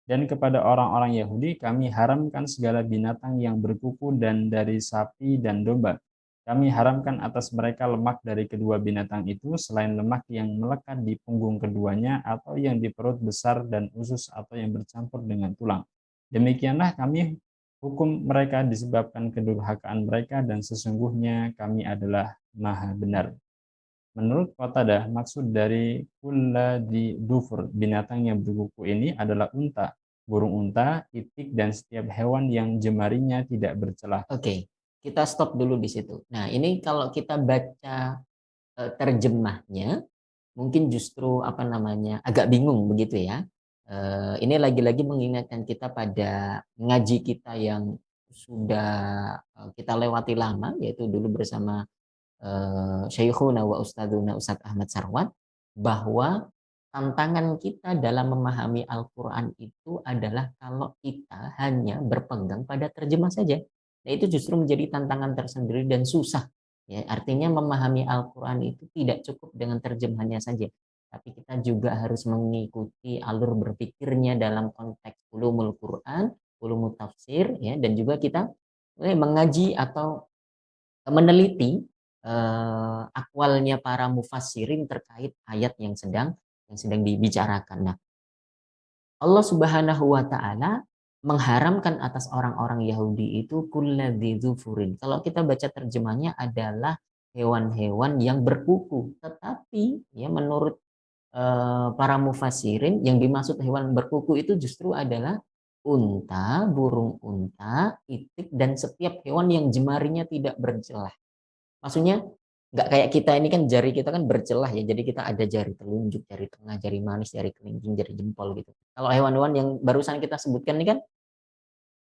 Dan kepada orang-orang Yahudi kami haramkan segala binatang yang berkuku dan dari sapi dan domba. Kami haramkan atas mereka lemak dari kedua binatang itu selain lemak yang melekat di punggung keduanya atau yang di perut besar dan usus atau yang bercampur dengan tulang. Demikianlah kami hukum mereka disebabkan kedurhakaan mereka dan sesungguhnya kami adalah maha benar. Menurut Qatadah, maksud dari kulla di dufur, binatang yang berkuku ini adalah unta, burung unta, itik, dan setiap hewan yang jemarinya tidak bercelah. Oke, kita stop dulu di situ. Nah, ini kalau kita baca terjemahnya, mungkin justru apa namanya agak bingung begitu ya. Ini lagi-lagi mengingatkan kita pada ngaji kita yang sudah kita lewati lama, yaitu dulu bersama Syekhuna wa Ustadzuna Ustadz Ahmad Sarwan, bahwa tantangan kita dalam memahami Al-Quran itu adalah kalau kita hanya berpegang pada terjemah saja. Nah, itu justru menjadi tantangan tersendiri dan susah. Ya, artinya memahami Al-Quran itu tidak cukup dengan terjemahannya saja, tapi kita juga harus mengikuti alur berpikirnya dalam konteks ulumul Quran, ulumul tafsir, ya, dan juga kita mengaji atau meneliti akwalnya para mufassirin terkait ayat yang sedang dibicarakan. Nah, Allah Subhanahu wa taala mengharamkan atas orang-orang Yahudi itu kulladzi dzufurin. Kalau kita baca terjemahnya adalah hewan-hewan yang berkuku. Tetapi ya menurut para mufassirin yang dimaksud hewan berkuku itu justru adalah unta, burung unta, itik dan setiap hewan yang jemarinya tidak bercelah. Maksudnya nggak kayak kita ini kan jari kita kan bercelah ya. Jadi kita ada jari telunjuk, jari tengah, jari manis, jari kelingking, jari jempol gitu. Kalau hewan-hewan yang barusan kita sebutkan ini kan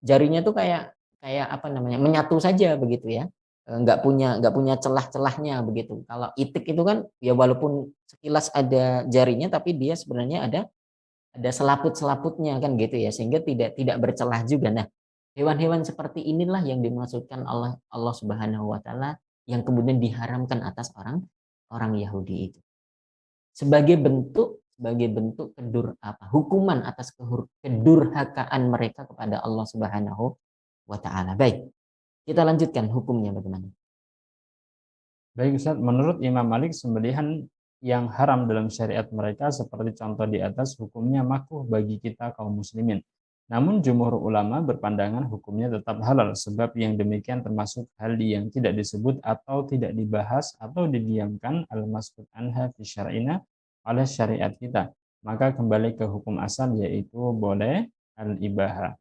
jarinya tuh kayak kayak apa namanya menyatu saja begitu ya. Nggak punya celah-celahnya begitu. Kalau itik itu kan ya walaupun sekilas ada jarinya tapi dia sebenarnya ada selaput-selaputnya kan gitu ya sehingga tidak bercelah juga. Nah, hewan-hewan seperti inilah yang dimaksudkan Allah Subhanahu wa taala yang kemudian diharamkan atas orang orang Yahudi itu. Sebagai bentuk hukuman atas kedurhakaan mereka kepada Allah Subhanahu wa taala. Baik, kita lanjutkan hukumnya bagaimana? Baik Ustaz, menurut Imam Malik sembelihan yang haram dalam syariat mereka seperti contoh di atas hukumnya makruh bagi kita kaum muslimin. Namun jumhur ulama berpandangan hukumnya tetap halal sebab yang demikian termasuk hal yang tidak disebut atau tidak dibahas atau didiamkan al-masqut anha fi syar'ina oleh syariat kita. Maka kembali ke hukum asal yaitu boleh al-ibaha.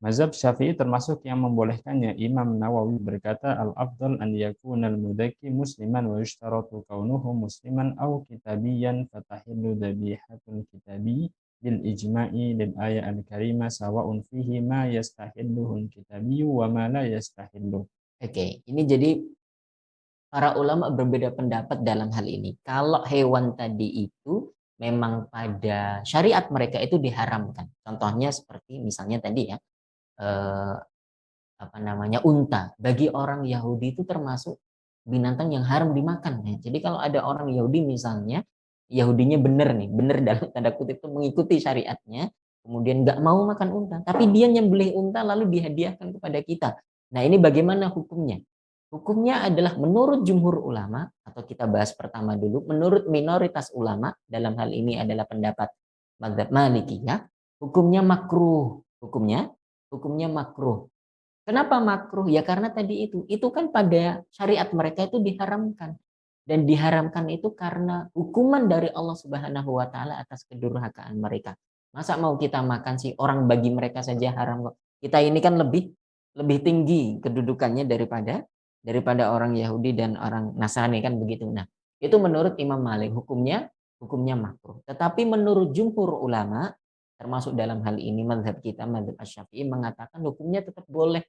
Mazhab Syafi'i termasuk yang membolehkannya. Imam Nawawi berkata, al-afdal an yakunal mudaki musliman wa yushtaratu kaunuhu musliman aw kitabiyan fatahillu dhabihatul kitabi bil ijma'i lil ayat al-karimah sawa'un fihi ma yastahilluhul kitabiyyu wa ma la yastahilluh. Oke, ini jadi para ulama berbeda pendapat dalam hal ini. Kalau hewan tadi itu memang pada syariat mereka itu diharamkan. Contohnya seperti misalnya tadi ya, eh, apa namanya, unta. Bagi orang Yahudi itu termasuk binatang yang haram dimakan. Ya. Jadi kalau ada orang Yahudi misalnya, Yahudinya benar nih, benar dalam tanda kutip itu mengikuti syariatnya, kemudian nggak mau makan unta, tapi dia nyembelih unta lalu dihadiahkan kepada kita. Nah ini bagaimana hukumnya? Hukumnya adalah menurut jumhur ulama, atau kita bahas pertama dulu, menurut minoritas ulama, dalam hal ini adalah pendapat mazhab Malikiyah, hukumnya makruh. Hukumnya makruh. Kenapa makruh? Ya karena tadi itu kan pada syariat mereka itu diharamkan. Dan diharamkan itu karena hukuman dari Allah Subhanahu wa taala atas kedurhakaan mereka. Masa mau kita makan sih, orang bagi mereka saja haram kok. Kita ini kan lebih lebih tinggi kedudukannya daripada orang Yahudi dan orang Nasrani kan begitu. Nah, itu menurut Imam Malik hukumnya makruh. Tetapi menurut jumhur ulama termasuk dalam hal ini mazhab kita, mazhab Asy-Syafi'i, mengatakan hukumnya tetap boleh.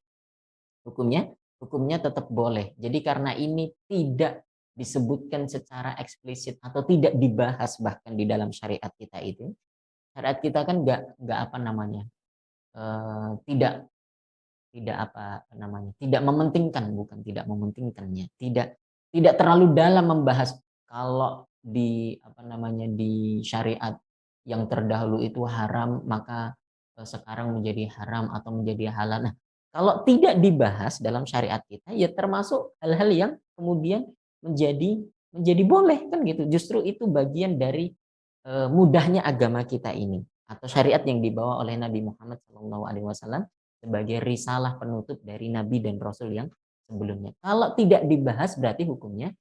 Hukumnya tetap boleh. Jadi karena ini tidak disebutkan secara eksplisit atau tidak dibahas bahkan di dalam syariat kita itu, syariat kita kan nggak apa namanya, tidak tidak apa namanya, tidak mementingkan, bukan tidak mementingkannya, tidak tidak terlalu dalam membahas. Kalau di apa namanya, di syariat yang terdahulu itu haram, maka sekarang menjadi haram atau menjadi halal. Nah, kalau tidak dibahas dalam syariat kita, ya termasuk hal-hal yang kemudian menjadi menjadi boleh kan gitu. Justru itu bagian dari mudahnya agama kita ini, atau syariat yang dibawa oleh Nabi Muhammad SAW sebagai risalah penutup dari Nabi dan Rasul yang sebelumnya. Kalau tidak dibahas berarti hukumnya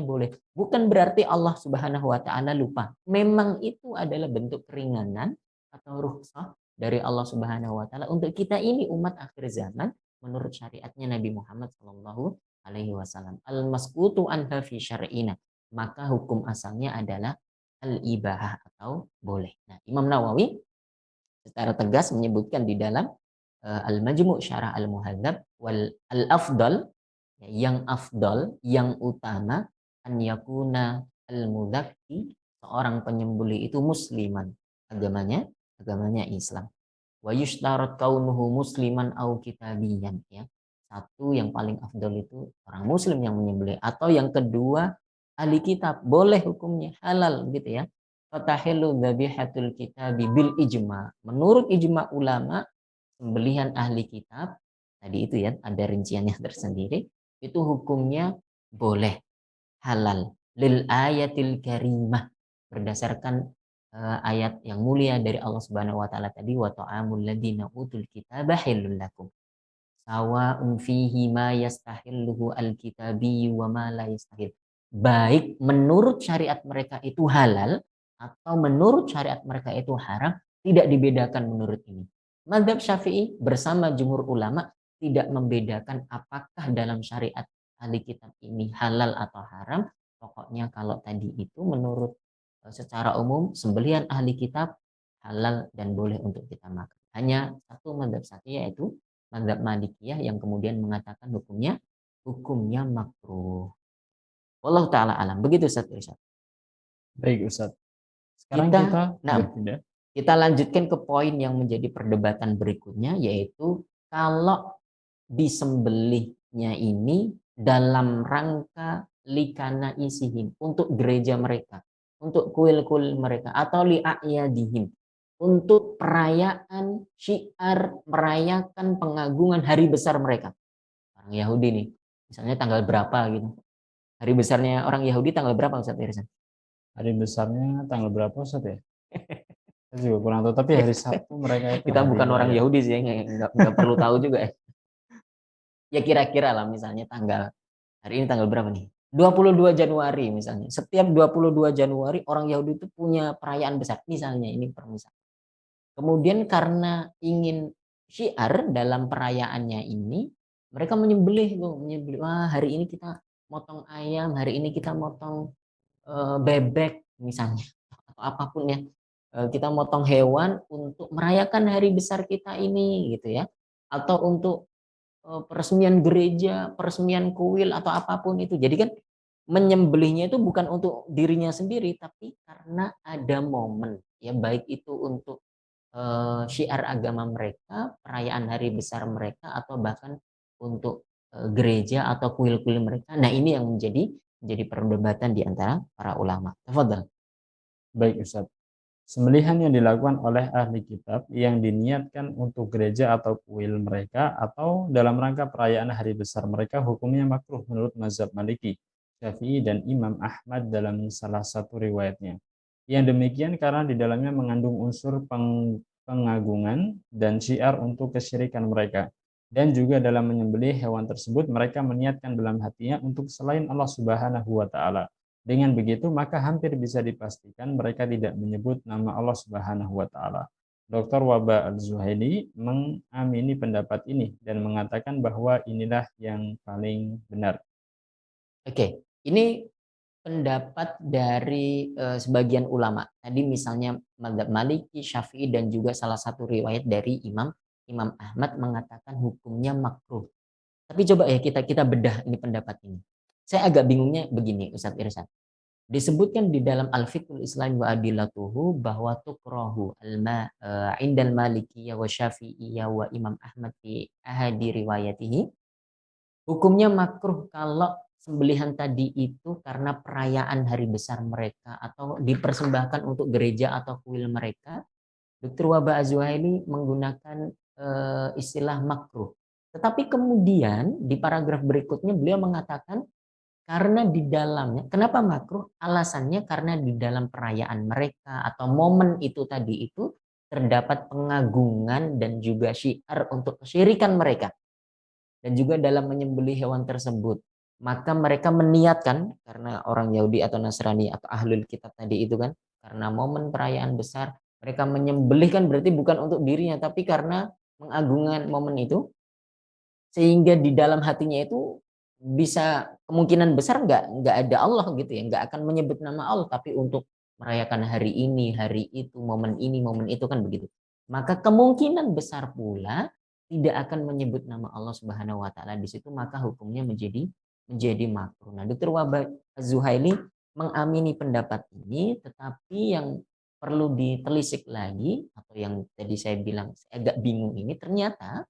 boleh. Bukan berarti Allah Subhanahu wa taala lupa. Memang itu adalah bentuk keringanan atau rukhsah dari Allah Subhanahu wa taala untuk kita ini umat akhir zaman menurut syariatnya Nabi Muhammad sallallahu alaihi wasallam. Al-maskutu anha fi syar'ina. Maka hukum asalnya adalah al-ibahah atau boleh. Nah, Imam Nawawi secara tegas menyebutkan di dalam Al-Majmu' Syarah Al-Muhadzab, wal al-afdal, yang afdal, yang utama, an yakuna al-mudzakki, seorang penyembelih itu musliman, agamanya Islam. Wa yushtarat kaunuhu musliman au kitabiyan, ya. Satu, yang paling afdal itu orang muslim yang menyembelih, atau yang kedua ahli kitab, boleh hukumnya halal gitu ya. Fatahilu dzabihatul kitabi bil ijma. Menurut ijma ulama, sembelihan ahli kitab tadi itu ya, ada rinciannya tersendiri, itu hukumnya boleh, halal, lil ayatil karimah, berdasarkan ayat yang mulia dari Allah Subhanahu wa taala tadi, wa ta'amul ladina utul kitaba halul lakum sawa'un fihi ma yastahilluhu al-kitabi wa ma la yastahil. Baik menurut syariat mereka itu halal atau menurut syariat mereka itu haram, tidak dibedakan menurut ini. Mazhab Syafi'i bersama jumhur ulama tidak membedakan apakah dalam syariat ahli kitab ini halal atau haram. Pokoknya kalau tadi itu menurut secara umum sembelihan ahli kitab halal dan boleh untuk kita makan. Hanya satu mazhab Syafi'i, yaitu mazhab Malikiyah, yang kemudian mengatakan hukumnya makruh. Wallahu taala alam. Begitu Ustaz Irsyad. Baik Ustadz. Sekarang Kita ya nah, tidak. kita lanjutkan ke poin yang menjadi perdebatan berikutnya, yaitu kalau disembelihnya ini dalam rangka likana isihim, untuk gereja mereka, untuk kuil-kuil mereka, atau li'a'yadihim, untuk perayaan syiar, merayakan pengagungan hari besar mereka. Orang Yahudi nih, misalnya tanggal berapa gitu. Hari besarnya orang Yahudi tanggal berapa Ustaz Irsan? Hari besarnya tanggal berapa Ustadz ya? Saya juga kurang tahu, tapi hari Sabtu mereka itu Kita hari bukan orang raya. Yahudi sih, nggak perlu tahu juga ya. Ya kira-kira lah, misalnya tanggal, hari ini tanggal berapa nih? 22 Januari misalnya. Setiap 22 Januari orang Yahudi itu punya perayaan besar. Misalnya ini permisal. Kemudian karena ingin syiar dalam perayaannya ini, mereka menyembelih, menyembelih. Wah, hari ini kita motong ayam, hari ini kita motong bebek misalnya, atau apapun ya. Kita motong hewan untuk merayakan hari besar kita ini gitu ya. Atau untuk peresmian gereja, peresmian kuil atau apapun itu. Jadi kan menyembelihnya itu bukan untuk dirinya sendiri, tapi karena ada momen, ya baik itu untuk syiar agama mereka, perayaan hari besar mereka, atau bahkan untuk gereja atau kuil-kuil mereka. Nah, ini yang menjadi perdebatan di antara para ulama. Tafadhal. Baik Ustaz. Sembelihan yang dilakukan oleh ahli kitab yang diniatkan untuk gereja atau kuil mereka atau dalam rangka perayaan hari besar mereka hukumnya makruh menurut mazhab Maliki, Syafi'i dan Imam Ahmad dalam salah satu riwayatnya. Yang demikian karena di dalamnya mengandung unsur pengagungan dan syiar untuk kesyirikan mereka. Dan juga dalam menyembelih hewan tersebut mereka meniatkan dalam hatinya untuk selain Allah Subhanahu wa taala. Dengan begitu, maka hampir bisa dipastikan mereka tidak menyebut nama Allah Subhanahu wa taala. Dr. Waba Al-Zuhaili mengamini pendapat ini dan mengatakan bahwa inilah yang paling benar. Oke, ini pendapat dari sebagian ulama. Tadi misalnya mazhab Maliki, Syafi'i, dan juga salah satu riwayat dari Imam Ahmad mengatakan hukumnya makruh. Tapi coba ya kita bedah ini pendapat ini. Saya agak bingungnya begini, Ustadz Irsyad. Disebutkan di dalam Al-Fiqhul Islam wa Adilatuhu bahwa tukrahu indal Malikiyah wa Syafi'iyah wa Imam Ahmad fi ahadi riwayatihi. Hukumnya makruh kalau sembelihan tadi itu karena perayaan hari besar mereka atau dipersembahkan untuk gereja atau kuil mereka. Dr. Waba Azwaili menggunakan istilah makruh. Tetapi kemudian di paragraf berikutnya beliau mengatakan karena di dalamnya, kenapa makruh? Alasannya karena di dalam perayaan mereka atau momen itu tadi itu terdapat pengagungan dan juga syiar untuk kesyirikan mereka. Dan juga dalam menyembelih hewan tersebut. Maka mereka meniatkan, karena orang Yahudi atau Nasrani atau ahlul kitab tadi itu kan, karena momen perayaan besar, mereka menyembelih kan berarti bukan untuk dirinya, tapi karena mengagungkan momen itu, sehingga di dalam hatinya itu bisa kemungkinan besar nggak ada Allah gitu ya, nggak akan menyebut nama Allah, tapi untuk merayakan hari ini, hari itu, momen ini, momen itu kan begitu. Maka kemungkinan besar pula tidak akan menyebut nama Allah Subhanahu wa taala di situ, maka hukumnya menjadi makruh. Nah, Dr. Wahab Az-Zuhaili mengamini pendapat ini, tetapi yang perlu ditelisik lagi atau yang tadi saya bilang agak bingung ini, ternyata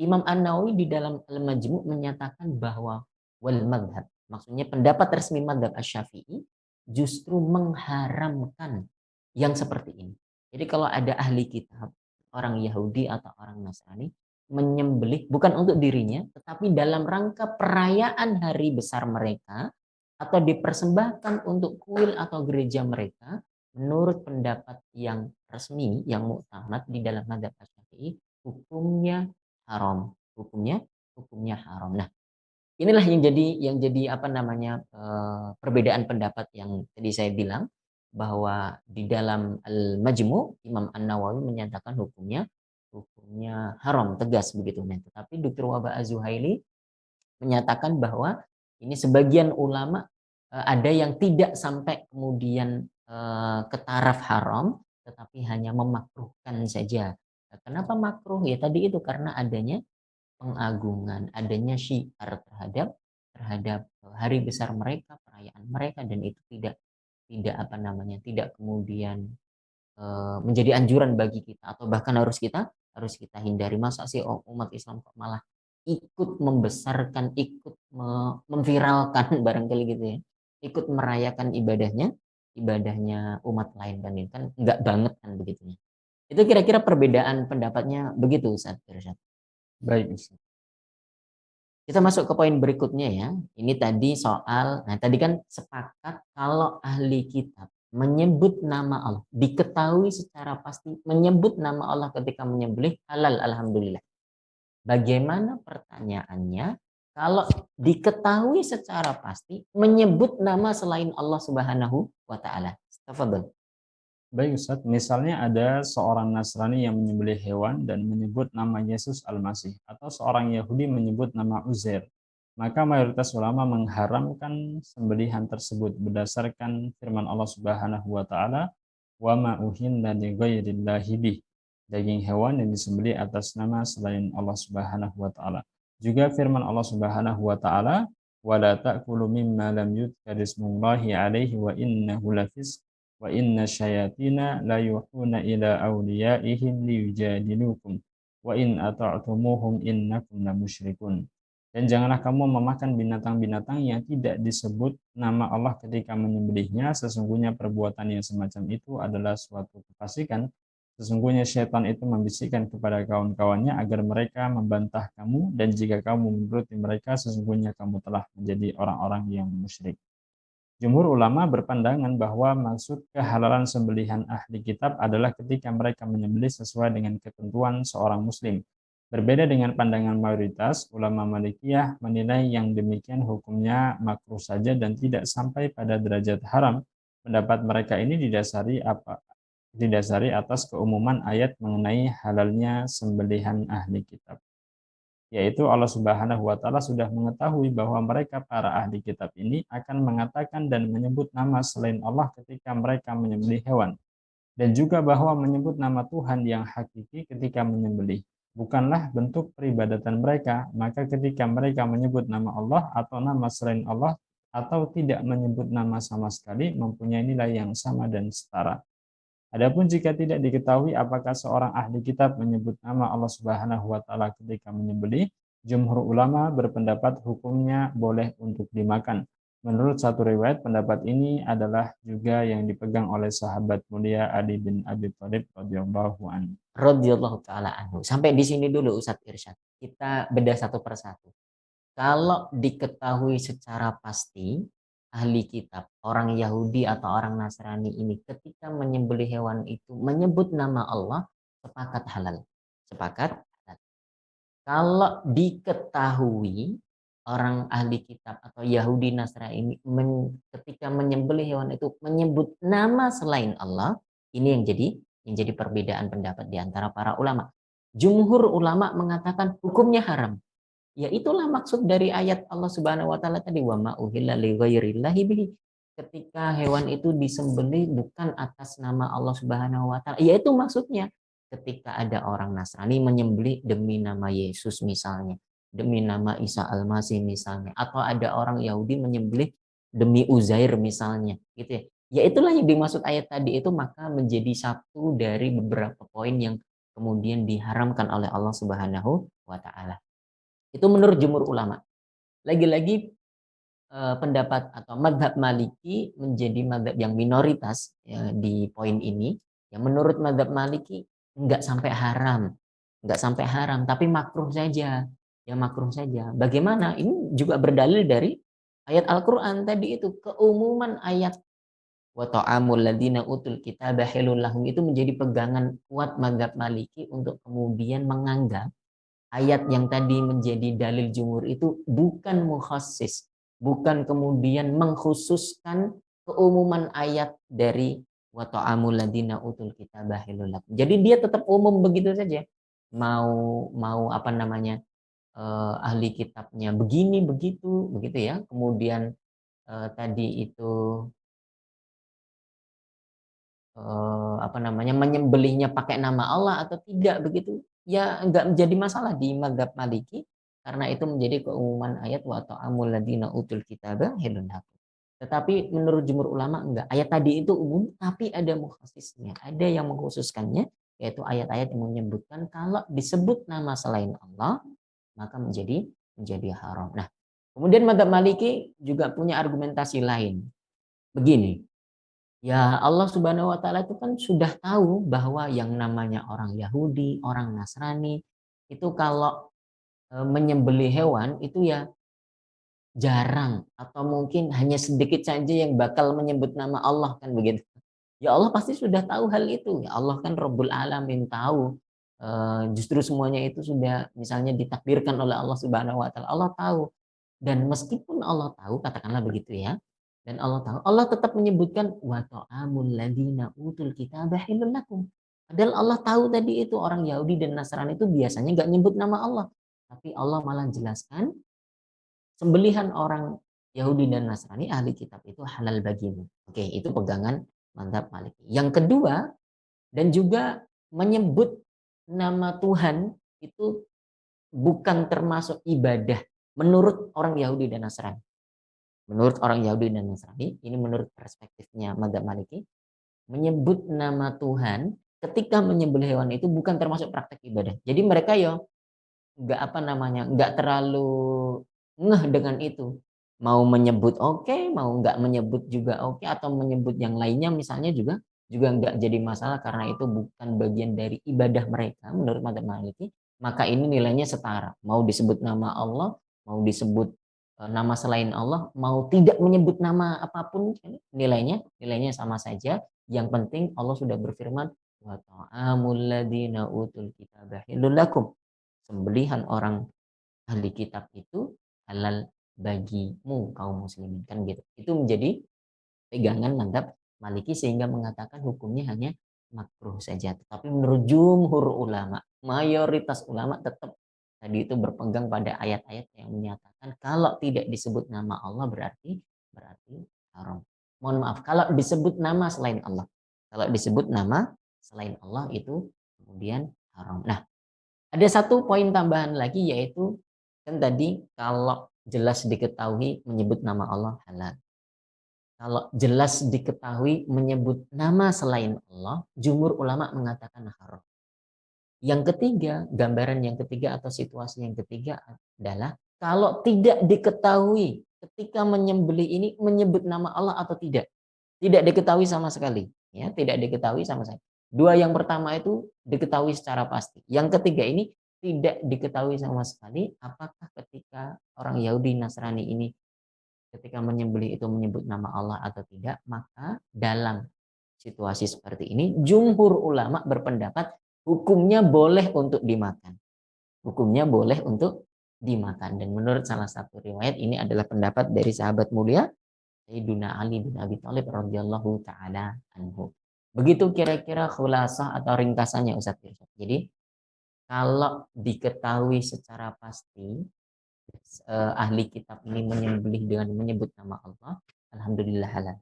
Imam An-Nawawi di dalam Al-Majmu' menyatakan bahwa wal madhab, maksudnya pendapat resmi madhab Asy-Syafi'i justru mengharamkan yang seperti ini. Jadi kalau ada ahli kitab, orang Yahudi atau orang Nasrani menyembelih bukan untuk dirinya, tetapi dalam rangka perayaan hari besar mereka atau dipersembahkan untuk kuil atau gereja mereka, menurut pendapat yang resmi, yang muktamad di dalam madhab Asy-Syafi'i, hukumnya haram, hukumnya haram. Nah, inilah yang jadi apa namanya perbedaan pendapat yang tadi saya bilang bahwa di dalam Al-Majmu' Imam An-Nawawi menyatakan hukumnya haram, tegas begitu. Nah, tetapi Dr. Wahab Az-Zuhaili menyatakan bahwa ini sebagian ulama ada yang tidak sampai kemudian ke taraf haram, tetapi hanya memakruhkan saja. Kenapa makruh? Ya tadi itu karena adanya pengagungan, adanya syiar terhadap hari besar mereka, perayaan mereka, dan itu tidak tidak apa namanya, tidak kemudian menjadi anjuran bagi kita atau bahkan harus kita hindari. Masa sih umat Islam kok malah ikut membesarkan, ikut memviralkan barangkali gitu ya, ikut merayakan ibadahnya umat lain, kan ini kan enggak banget kan begitunya. Itu kira-kira perbedaan pendapatnya begitu, Ustaz Irsyad. Baik Ustaz. Kita masuk ke poin berikutnya ya. Ini tadi soal, nah tadi kan sepakat kalau ahli kitab menyebut nama Allah, diketahui secara pasti menyebut nama Allah ketika menyembelih halal, alhamdulillah. Bagaimana pertanyaannya kalau diketahui secara pasti menyebut nama selain Allah Subhanahu wa taala? Tafadhol. Baik Ustaz, misalnya ada seorang Nasrani yang menyembelih hewan dan menyebut nama Yesus Al-Masih, atau seorang Yahudi menyebut nama Uzair, maka mayoritas ulama mengharamkan sembelihan tersebut berdasarkan firman Allah Subhanahu wa taala, "Wa ma uhinna li ghairillahi bih." Daging hewan yang disembelih atas nama selain Allah Subhanahu wa taala. Juga firman Allah Subhanahu wa taala, wa la ta'kulu mimma lam yudhkar ismullahi alaihi wa innahu lafisq wa inna syayatina la yuhuna ila awliyaihim liyujadilukum wa in ata'tumuhum innakum lamusyrikun. Dan janganlah kamu memakan binatang-binatang yang tidak disebut nama Allah ketika menyembelihnya. Sesungguhnya perbuatan yang semacam itu adalah suatu kefasikan. Sesungguhnya syaitan itu membisikkan kepada kawan-kawannya agar mereka membantah kamu, dan jika kamu menuruti mereka, sesungguhnya kamu telah menjadi orang-orang yang musyrik. Jumhur ulama berpandangan bahwa maksud kehalalan sembelihan ahli kitab adalah ketika mereka menyembelih sesuai dengan ketentuan seorang muslim. Berbeda dengan pandangan mayoritas, ulama Malikiyah menilai yang demikian hukumnya makruh saja dan tidak sampai pada derajat haram. Pendapat mereka ini didasari atas keumuman ayat mengenai halalnya sembelihan ahli kitab. Yaitu Allah Subhanahu wa taala sudah mengetahui bahwa mereka para ahli kitab ini akan mengatakan dan menyebut nama selain Allah ketika mereka menyembelih hewan, dan juga bahwa menyebut nama Tuhan yang hakiki ketika menyembelih bukanlah bentuk peribadatan mereka. Maka ketika mereka menyebut nama Allah atau nama selain Allah atau tidak menyebut nama sama sekali mempunyai nilai yang sama dan setara. Adapun jika tidak diketahui apakah seorang ahli kitab menyebut nama Allah Subhanahu wa taala ketika menyembelih, jumhur ulama berpendapat hukumnya boleh untuk dimakan. Menurut satu riwayat, pendapat ini adalah juga yang dipegang oleh sahabat mulia Ali bin Abi Thalib radhiyallahu anhu. Radhiyallahu taala anhu. Sampai di sini dulu Ustadz Irsyad. Kita bedah satu persatu. Kalau diketahui secara pasti ahli kitab, orang Yahudi atau orang Nasrani ini ketika menyembelih hewan itu menyebut nama Allah, sepakat halal. Sepakat halal. Kalau diketahui orang ahli kitab atau Yahudi Nasrani ini ketika menyembelih hewan itu menyebut nama selain Allah, ini yang jadi perbedaan pendapat di antara para ulama. Jumhur ulama mengatakan hukumnya haram. Ya itulah maksud dari ayat Allah Subhanahu wa taala tadi, wa ma uhilla li ghairillahi bihi. Ketika hewan itu disembelih bukan atas nama Allah Subhanahu wa taala. Ya itu maksudnya. Ketika ada orang Nasrani menyembelih demi nama Yesus misalnya, demi nama Isa Al-Masih misalnya, atau ada orang Yahudi menyembelih demi Uzair misalnya, gitu ya. Ya itulah yang dimaksud ayat tadi itu, maka menjadi satu dari beberapa poin yang kemudian diharamkan oleh Allah Subhanahu wa taala. Itu menurut jumhur ulama. Lagi-lagi pendapat atau madhab Maliki menjadi madhab yang minoritas ya, di poin ini. Yang menurut madhab Maliki enggak sampai haram, tapi makruh saja. Ya makruh saja. Bagaimana? Ini juga berdalil dari ayat Al-Quran tadi itu, keumuman ayat wa ta'amul ladina utul kitaba halal lahum itu menjadi pegangan kuat madhab Maliki untuk kemudian menganggap ayat yang tadi menjadi dalil jumhur itu bukan mukhassis, bukan kemudian mengkhususkan keumuman ayat dari wa ta'amul ladina utul kitaba halal lakum. Jadi dia tetap umum begitu saja. Mau apa namanya? Ahli kitabnya begini begitu ya. Kemudian tadi itu apa namanya, menyembelihnya pakai nama Allah atau tidak begitu, ya enggak menjadi masalah di mazhab Maliki karena itu menjadi keumuman ayat wa ta'amul ladina utul kitaba halal lakum. Tetapi menurut jumhur ulama enggak, ayat tadi itu umum tapi ada mukhassisnya, ada yang mengkhususkannya, yaitu ayat-ayat yang menyebutkan kalau disebut nama selain Allah maka menjadi haram. Nah, kemudian mazhab Maliki juga punya argumentasi lain. Begini, ya Allah Subhanahu wa taala itu kan sudah tahu bahwa yang namanya orang Yahudi, orang Nasrani itu kalau menyembelih hewan itu ya jarang atau mungkin hanya sedikit saja yang bakal menyebut nama Allah kan begitu. Ya Allah pasti sudah tahu hal itu. Ya Allah kan Rabbul Alamin tahu. Justru semuanya itu sudah misalnya ditakdirkan oleh Allah Subhanahu wa taala. Allah tahu. Dan meskipun Allah tahu, katakanlah begitu ya. Dan Allah tahu, Allah tetap menyebutkan wa ta'amul ladina utul kitaba halal lakum. Padahal Allah tahu tadi itu orang Yahudi dan Nasrani itu biasanya nggak nyebut nama Allah. Tapi Allah malah jelaskan sembelihan orang Yahudi dan Nasrani ahli kitab itu halal bagimu. Oke, itu pegangan mantap Maliki. Yang kedua, dan juga menyebut nama Tuhan itu bukan termasuk ibadah menurut orang Yahudi dan Nasrani. menurut orang Yahudi dan Nasrani, ini menurut perspektifnya madzhab Maliki, menyebut nama Tuhan ketika menyembelih hewan itu bukan termasuk praktek ibadah. Jadi mereka ya nggak apa namanya, nggak terlalu ngeh dengan itu. Mau menyebut oke, mau nggak menyebut juga oke, atau menyebut yang lainnya misalnya juga nggak jadi masalah karena itu bukan bagian dari ibadah mereka menurut madzhab Maliki. Maka ini nilainya setara. Mau disebut nama Allah, mau disebut nama selain Allah, mau tidak menyebut nama apapun, nilainya sama saja. Yang penting Allah sudah berfirman, wa ta'amul ladzina utul kitaba halal lakum. Sembelihan orang ahli kitab itu halal bagimu kaum muslimin, kan gitu. Itu menjadi pegangan mantap Maliki sehingga mengatakan hukumnya hanya makruh saja. Tetapi menurut jumhur ulama, mayoritas ulama tetap tadi itu berpegang pada ayat-ayat yang menyatakan kalau tidak disebut nama Allah berarti haram. Mohon maaf, kalau disebut nama selain Allah. Kalau disebut nama selain Allah itu kemudian haram. Nah, ada satu poin tambahan lagi yaitu kan tadi kalau jelas diketahui menyebut nama Allah halal. Kalau jelas diketahui menyebut nama selain Allah, jumhur ulama mengatakan haram. Yang ketiga, gambaran yang ketiga atau situasi yang ketiga adalah kalau tidak diketahui ketika menyembelih ini menyebut nama Allah atau tidak. Tidak diketahui sama sekali, ya, tidak diketahui sama sekali. Dua yang pertama itu diketahui secara pasti. Yang ketiga ini tidak diketahui sama sekali apakah ketika orang Yahudi Nasrani ini ketika menyembelih itu menyebut nama Allah atau tidak, maka dalam situasi seperti ini jumhur ulama berpendapat hukumnya boleh untuk dimakan. Hukumnya boleh untuk dimakan, dan menurut salah satu riwayat ini adalah pendapat dari sahabat mulia Sayyidina Ali bin Abi Thalib radhiyallahu taala anhu. Begitu kira-kira khulasah atau ringkasannya Ustaz Irsyad. Jadi kalau diketahui secara pasti ahli kitab ini menyembelih dengan menyebut nama Allah, alhamdulillah halal.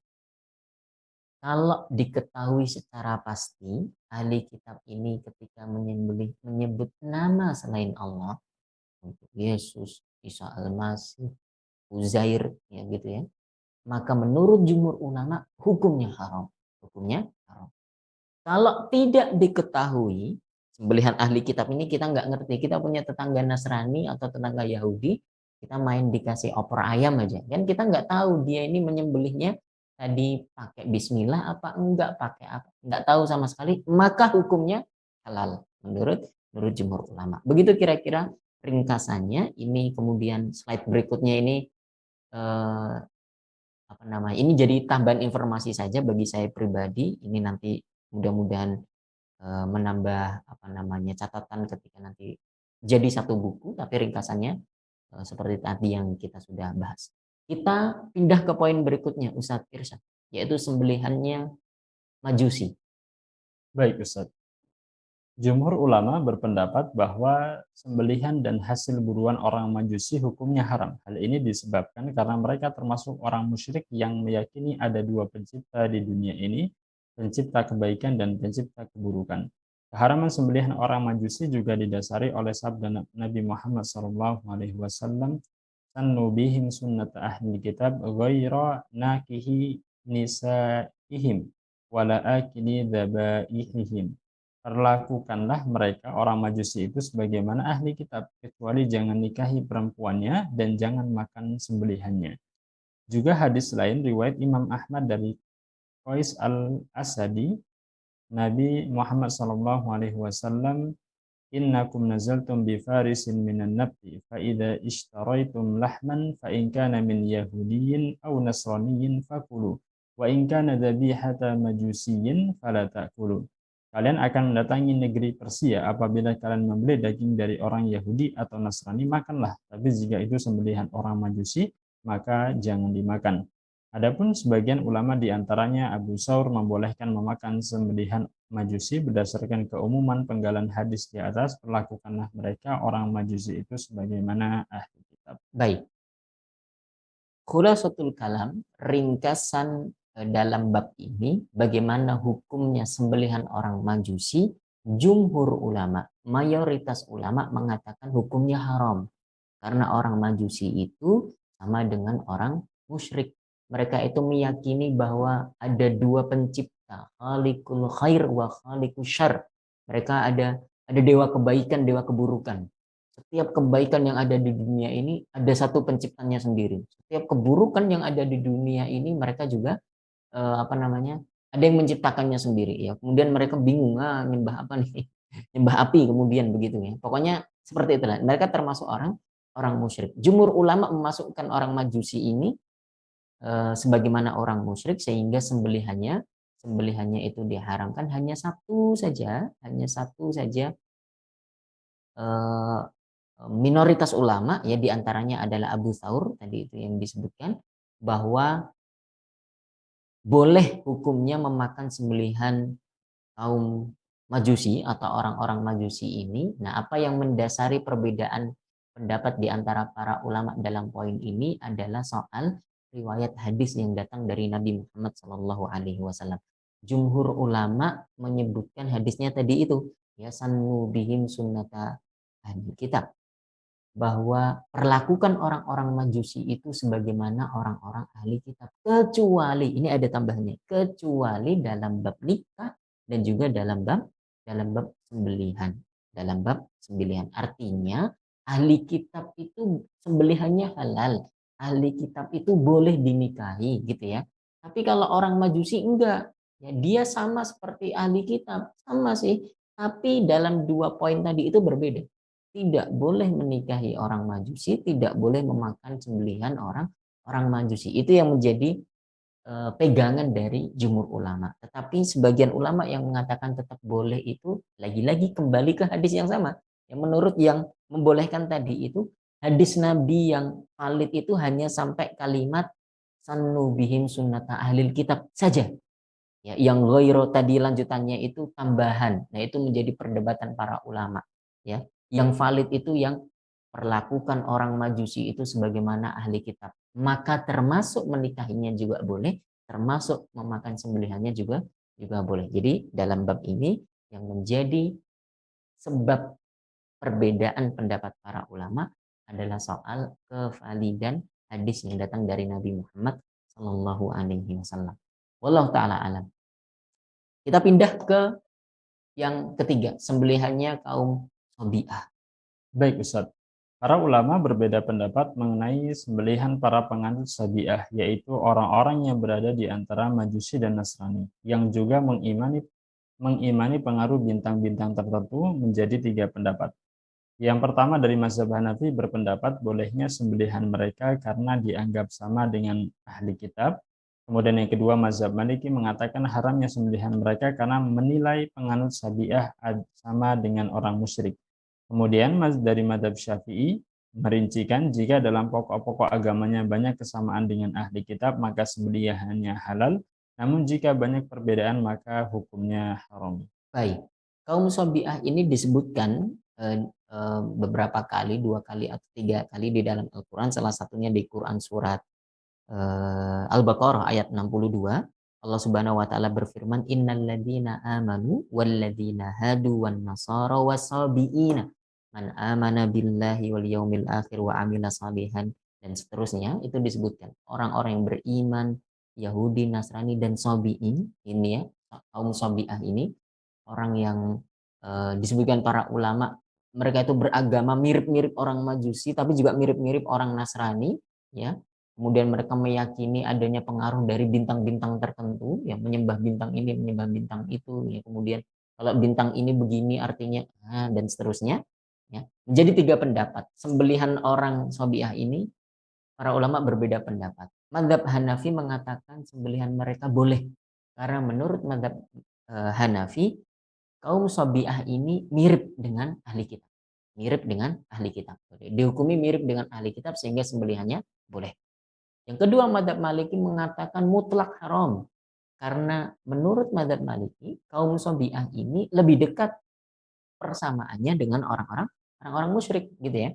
Kalau diketahui secara pasti ahli kitab ini ketika menyembelih menyebut nama selain Allah untuk Yesus, Isa Al-Masih, Uzair, ya gitu ya, maka menurut jumhur ulama hukumnya haram. Hukumnya haram. Kalau tidak diketahui sembelihan ahli kitab ini, kita nggak ngerti, kita punya tetangga Nasrani atau tetangga Yahudi, kita main dikasih opor ayam aja, kan kita nggak tahu dia ini menyembelihnya tadi pakai Bismillah apa enggak, pakai apa, nggak tahu sama sekali, maka hukumnya halal menurut jumhur ulama. Begitu kira-kira ringkasannya. Ini kemudian slide berikutnya ini eh, apa namanya, ini jadi tambahan informasi saja bagi saya pribadi. Ini nanti mudah-mudahan menambah apa namanya catatan ketika nanti jadi satu buku, tapi ringkasannya seperti tadi yang kita sudah bahas. Kita pindah ke poin berikutnya Ustadz Irsyad, yaitu sembelihannya Majusi. Baik Ustaz. Jumhur ulama berpendapat bahwa sembelihan dan hasil buruan orang Majusi hukumnya haram. Hal ini disebabkan karena mereka termasuk orang musyrik yang meyakini ada dua pencipta di dunia ini, pencipta kebaikan dan pencipta keburukan. Keharaman sembelihan orang Majusi juga didasari oleh sabda Nabi Muhammad SAW, "Sannu bihim sunnata ahli kitab ghaira nakihi nisaihim wala akili dhabaihihim." Perlakukanlah mereka orang Majusi itu sebagaimana ahli kitab, kecuali jangan nikahi perempuannya dan jangan makan sembelihannya. Juga hadis lain riwayat Imam Ahmad dari Qais al-Asadi, Nabi Muhammad SAW, "Innakum nazaltum bi farisin minan nabti, fa idza ishtaraitum lahman fa in kana min yahudiyyin aw nasraniyyin fakulu, wa in kana dhabihata majusiyyin fala ta'kulu." Kalian akan mendatangi negeri Persia, apabila kalian membeli daging dari orang Yahudi atau Nasrani, makanlah. Tapi jika itu sembelihan orang Majusi, maka jangan dimakan. Adapun sebagian ulama di antaranya Abu Saur membolehkan memakan sembelihan Majusi berdasarkan keumuman penggalan hadis di atas. Perlakukanlah mereka orang Majusi itu sebagaimana ahli kitab. Baik, khulasatul kalam, ringkasan dalam bab ini, bagaimana hukumnya sembelihan orang Majusi. Jumhur ulama, mayoritas ulama mengatakan hukumnya haram karena orang Majusi itu sama dengan orang musyrik. Mereka itu meyakini bahwa ada dua pencipta, Khaliqul Khair wa Khaliqus Syarr. Mereka ada dewa kebaikan, dewa keburukan. Setiap kebaikan yang ada di dunia ini ada satu penciptanya sendiri. Setiap keburukan yang ada di dunia ini mereka juga apa namanya? Ada yang menciptakannya sendiri ya. Kemudian mereka bingung, nyembah apa nih? Nyembah api kemudian begitu ya. Pokoknya seperti itulah. Mereka termasuk orang orang musyrik. Jumhur ulama memasukkan orang Majusi ini sebagaimana orang musyrik sehingga sembelihannya itu diharamkan hanya satu saja eh, minoritas ulama ya diantaranya adalah Abu Thawr tadi itu yang disebutkan bahwa boleh hukumnya memakan sembelihan kaum Majusi atau orang-orang Majusi ini. Nah, apa yang mendasari perbedaan pendapat di antara para ulama dalam poin ini adalah soal riwayat hadis yang datang dari Nabi Muhammad Shallallahu Alaihi Wasallam. Jumhur ulama menyebutkan hadisnya tadi itu ya sannu bihim sunnata ahli kitab bahwa perlakukan orang-orang Majusi itu sebagaimana orang-orang ahli kitab kecuali ini ada tambahannya kecuali dalam bab nikah dan juga dalam bab sembelihan artinya ahli kitab itu sembelihannya halal, ahli kitab itu boleh dinikahi gitu ya, tapi kalau orang Majusi enggak ya, dia sama seperti ahli kitab sama sih tapi dalam dua poin tadi itu berbeda. Tidak boleh menikahi orang Majusi, tidak boleh memakan sembelihan orang orang Majusi. Itu yang menjadi pegangan dari jumhur ulama. Tetapi sebagian ulama yang mengatakan tetap boleh itu lagi-lagi kembali ke hadis yang sama. Yang menurut yang membolehkan tadi itu hadis Nabi yang valid itu hanya sampai kalimat sannu bihim sunnata ahlil kitab saja. Ya, yang ghairo tadi lanjutannya itu tambahan. Nah, itu menjadi perdebatan para ulama, ya. Yang valid itu yang perlakukan orang Majusi itu sebagaimana ahli kitab. Maka termasuk menikahinya juga boleh, termasuk memakan sembelihannya juga juga boleh. Jadi dalam bab ini yang menjadi sebab perbedaan pendapat para ulama adalah soal kevalidan hadis yang datang dari Nabi Muhammad Shallallahu Alaihi Wasallam. Wallahu taala alam. Kita pindah ke yang ketiga, sembelihannya kaum Sobi'ah. Baik Ustaz, para ulama berbeda pendapat mengenai sembelihan para penganut Sabi'ah, yaitu orang-orang yang berada di antara Majusi dan Nasrani, yang juga mengimani pengaruh bintang-bintang tertentu menjadi tiga pendapat. Yang pertama dari mazhab Hanafi berpendapat bolehnya sembelihan mereka karena dianggap sama dengan ahli kitab. Kemudian yang kedua mazhab Maliki mengatakan haramnya sembelihan mereka karena menilai penganut Sabi'ah sama dengan orang musyrik. Kemudian dari mazhab Syafi'i merincikan jika dalam pokok-pokok agamanya banyak kesamaan dengan ahli kitab maka sembelihannya halal, namun jika banyak perbedaan maka hukumnya haram. Baik, kaum Sobi'ah ini disebutkan beberapa kali, 2 kali atau 3 kali di dalam Al-Quran, salah satunya di Quran surat Al-Baqarah ayat 62. Allah Subhanahu wa taala berfirman, "Innalladzina amanu walladzina hadu wan nasara wasabiina man amana billahi wal yaumil akhir wa amila salihan," dan seterusnya itu disebutkan orang-orang yang beriman, Yahudi, Nasrani dan Sabiin ini ya, kaum Sabiah ini orang yang disebutkan para ulama mereka itu beragama mirip-mirip orang Majusi tapi juga mirip-mirip orang Nasrani ya. Kemudian mereka meyakini adanya pengaruh dari bintang-bintang tertentu, yang menyembah bintang ini, menyembah bintang itu. Ya. Kemudian kalau bintang ini begini artinya, dan seterusnya. Ya. Menjadi 3 pendapat. Sembelihan orang Sobiah ini, para ulama berbeda pendapat. Mazhab Hanafi mengatakan sembelihan mereka boleh. Karena menurut mazhab Hanafi, kaum Sobiah ini mirip dengan ahli kitab. Mirip dengan ahli kitab. Dihukumi mirip dengan ahli kitab sehingga sembelihannya boleh. Yang kedua, mazhab Maliki mengatakan mutlak haram. Karena menurut mazhab Maliki, kaum Sobi'ah ini lebih dekat persamaannya dengan orang-orang musyrik gitu ya.